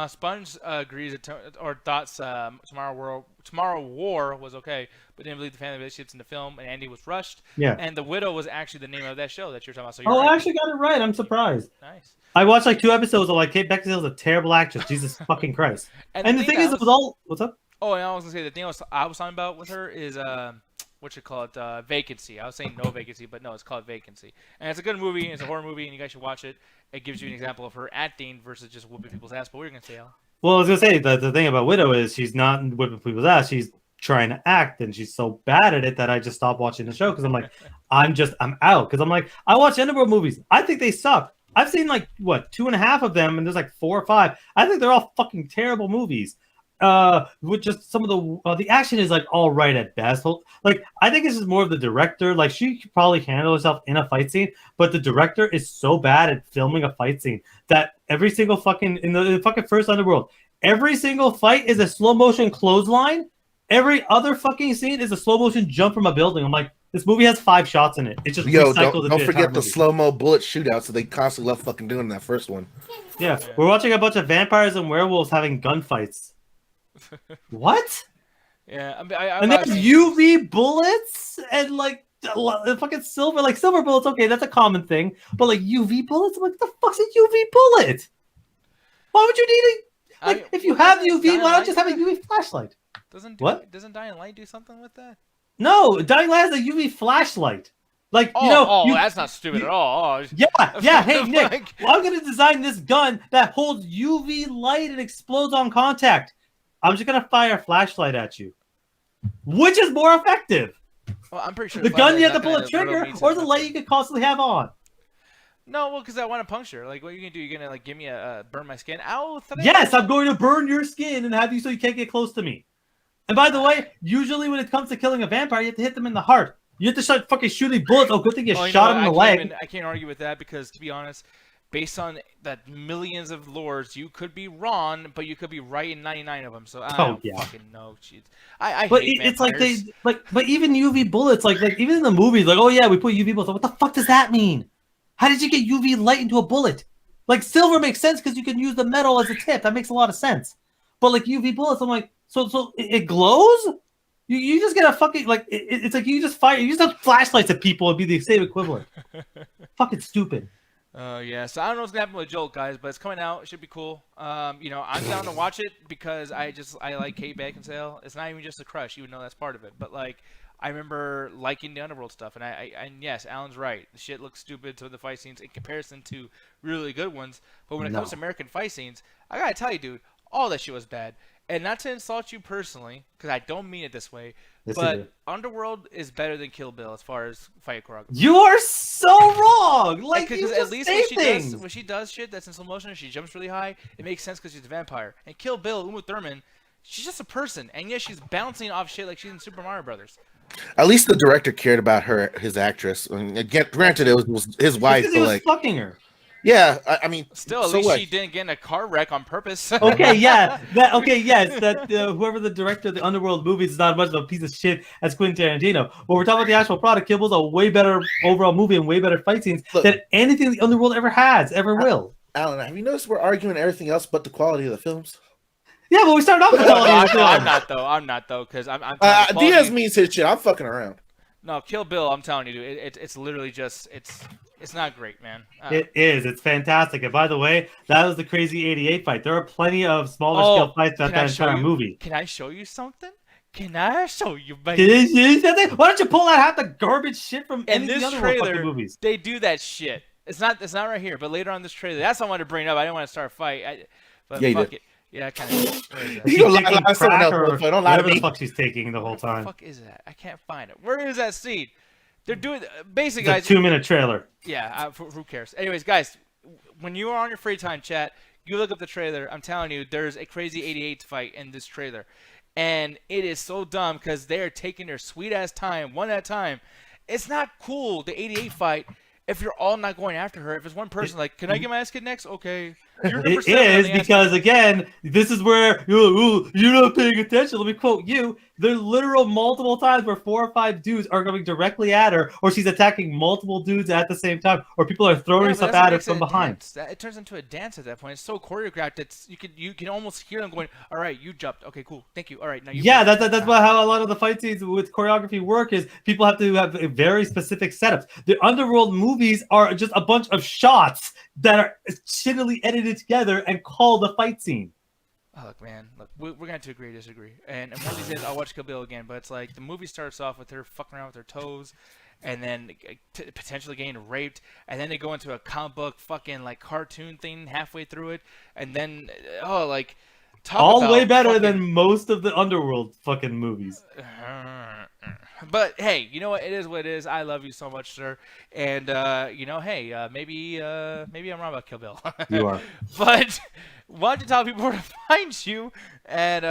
Sponge agrees or thoughts Tomorrow War was okay, but didn't believe the family relationships in the film, and Andy was rushed. Yeah. And The Widow was actually the name of that show that you're talking about. So I actually got it right. I'm surprised. Nice. I watched like 2 episodes of like Kate Beckinsale's a terrible actress. Jesus fucking Christ. And the thing is, it was all... What's up? Oh, and I was gonna say the thing I was talking about with her is Vacancy. I was saying No Vacancy, but no, it's called Vacancy. And it's a good movie. It's a horror movie, and you guys should watch it. It gives you an example of her acting versus just whooping people's ass. But what were you gonna say, Al? Well, I was gonna say the thing about Widow is she's not whipping people's ass. She's trying to act, and she's so bad at it that I just stopped watching the show because I'm like, I'm out because I'm like, I watch Underworld movies. I think they suck. I've seen like 2.5 of them, and there's like 4 or 5. I think they're all fucking terrible movies. With just some of the action is like all right at best. Like, I think this is more of the director. Like, she could probably handle herself in a fight scene, but the director is so bad at filming a fight scene that every single fucking in the fucking first Underworld, every single fight is a slow motion clothesline. Every other fucking scene is a slow motion jump from a building. I'm like, This movie has 5 shots in it. It's just Yo, recycled don't the forget entire the movie. slow-mo bullet shootouts that they constantly love fucking doing in that first one. Yeah, we're watching a bunch of vampires and werewolves having gunfights. What? Yeah, And there's UV bullets and like fucking silver, like silver bullets. Okay, that's a common thing, but like UV bullets, I'm like, what the fuck's a UV bullet? Why would you need a if you have UV? Why not just have a UV flashlight? Doesn't Dying Light do something with that? No, Dying Light has a UV flashlight. Like That's not stupid at all. Oh, yeah. Hey Nick, like... I'm gonna design this gun that holds UV light and explodes on contact. I'm just gonna fire a flashlight at you. Which is more effective? Well, I'm pretty sure the gun you have to pull a trigger, or the light you could constantly have on. No, well, because I want to puncture. Like, what are you gonna do? You're gonna like give me a burn my skin? Ow! Yes, I'm going to burn your skin and have you so you can't get close to me. And by the way, usually when it comes to killing a vampire, you have to hit them in the heart. You have to start fucking shooting bullets. Oh, good thing you shot him in the leg. I can't argue with that because, to be honest, based on that millions of lores, you could be wrong, but you could be right in 99 of them. So I don't fucking know. Jeez. I but hate it's vampires. but even UV bullets, like even in the movies, like, oh yeah, we put UV bullets. What the fuck does that mean? How did you get UV light into a bullet? Like silver makes sense because you can use the metal as a tip. That makes a lot of sense. But like UV bullets, I'm like, so it glows? You just get a fucking like it's like you just have flashlights at people and be the same equivalent. Fucking stupid. Yeah, so I don't know what's gonna happen with Jolt, guys, but it's coming out. It should be cool. You know, I'm down to watch it because I like Kate Beckinsale. It's not even just a crush, even though that's part of it. But like, I remember liking the Underworld stuff, and yes, Alan's right. The shit looks stupid to the fight scenes in comparison to really good ones. But when it comes to American fight scenes, I gotta tell you, dude, all that shit was bad. And not to insult you personally, because I don't mean it this way, but Underworld is better than Kill Bill as far as fight choreography. You are so wrong. Like, because at least when she does shit that's in slow motion, she jumps really high. It makes sense because she's a vampire. And Kill Bill, Uma Thurman, she's just a person, and yet she's bouncing off shit like she's in Super Mario Brothers. At least the director cared about his actress. I mean, granted, it was his wife, but like fucking her. Yeah, I mean, still, at least she didn't get in a car wreck on purpose. Okay, yeah, that whoever the director of the Underworld movies is not as much of a piece of shit as Quentin Tarantino. But we're talking about the actual product. Kill Bill's a way better overall movie and way better fight scenes than anything the Underworld ever will. Alan, have you noticed we're arguing everything else but the quality of the films? Yeah, but we started off with quality of the films. I'm not though, because I'm Diaz means his shit. I'm fucking around. No, Kill Bill, I'm telling you, dude, it's literally just it's not great, man. It is. It's fantastic. And by the way, that was the crazy 88 fight. There are plenty of smaller scale fights throughout that entire movie. Can I show you something? Can I show you, baby? Why don't you pull out half the garbage shit from any of the other fucking movies? They do that shit. It's not right here, but later on in this trailer, that's what I wanted to bring up. I didn't want to start a fight. But fuck it. Yeah, I kind of. You don't lie to someone else. Don't lie to me. Whatever the fuck she's taking the whole time. What the fuck is that? I can't find it. Where is that scene? They're doing basically, guys. It's a 2-minute trailer. Yeah, who cares? Anyways, guys, when you are on your free time, chat, you look up the trailer. I'm telling you, there's a crazy 88 fight in this trailer, and it is so dumb because they are taking their sweet ass time, one at a time. It's not cool, the 88 fight, if you're all not going after her. If it's one person, like, can I get my ass kicked next? Okay. It is because, again, this is where you're not paying attention. Let me quote you. There's literal multiple times where 4 or 5 dudes are going directly at her, or she's attacking multiple dudes at the same time, or people are throwing stuff at her from behind. It turns into a dance at that point. It's so choreographed that you can almost hear them going, all right, you jumped. Okay, cool. Thank you. All right, now you. Yeah, that's how a lot of the fight scenes with choreography work is people have to have very specific setups. The Underworld movies are just a bunch of shots that are shittily edited together and called a fight scene. Oh, look, man. Look, we're going to agree, disagree. And one of these days, I'll watch Kill Bill again. But it's like the movie starts off with her fucking around with her toes, and then potentially getting raped, and then they go into a comic book fucking like cartoon thing halfway through it, and then all way better than most of the Underworld fucking movies. But hey, you know what? It is what it is. I love you so much, sir. And hey, maybe I'm wrong about Kill Bill. You are. But why don't you tell people where to find you at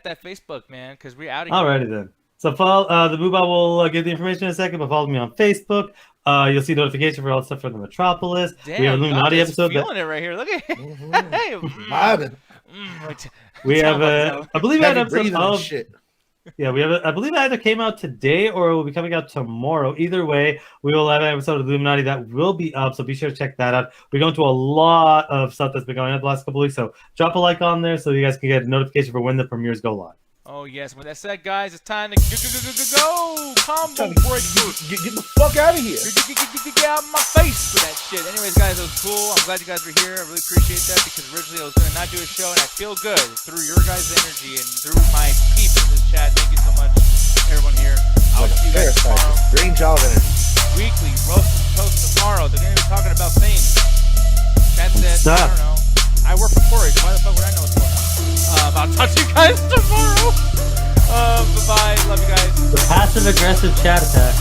that Facebook, man? Because we're out of here. Alrighty then. So follow the Moobot will give the information in a second, but follow me on Facebook. You'll see notification for all the stuff from the Metropolis. Damn, we have a Illuminati episode. Feeling it right here. Look at hey, vibing. We have I believe we had an episode of shit. Yeah, we have. I believe it either came out today or it will be coming out tomorrow. Either way, we will have an episode of Illuminati that will be up, so be sure to check that out. We're going to a lot of stuff that's been going on the last couple of weeks, so drop a like on there so you guys can get a notification for when the premieres go live. Oh yes, with that said, guys, it's time to go. Combo breaker. Get the fuck out of here. Get out of my face with that shit. Anyways, guys, it was cool. I'm glad you guys were here. I really appreciate that because originally I was gonna not do a show, and I feel good through your guys' energy and through my peeps in this chat. Thank you so much, everyone here. I'll see you guys tomorrow. Strange job energy. Weekly roast and toast tomorrow. They're gonna be talking about things. That's it. I don't know. I work for Porridge. Why the fuck would I know what's going on? I'll talk to you guys tomorrow. Bye-bye. Love you guys. The passive aggressive chat attack.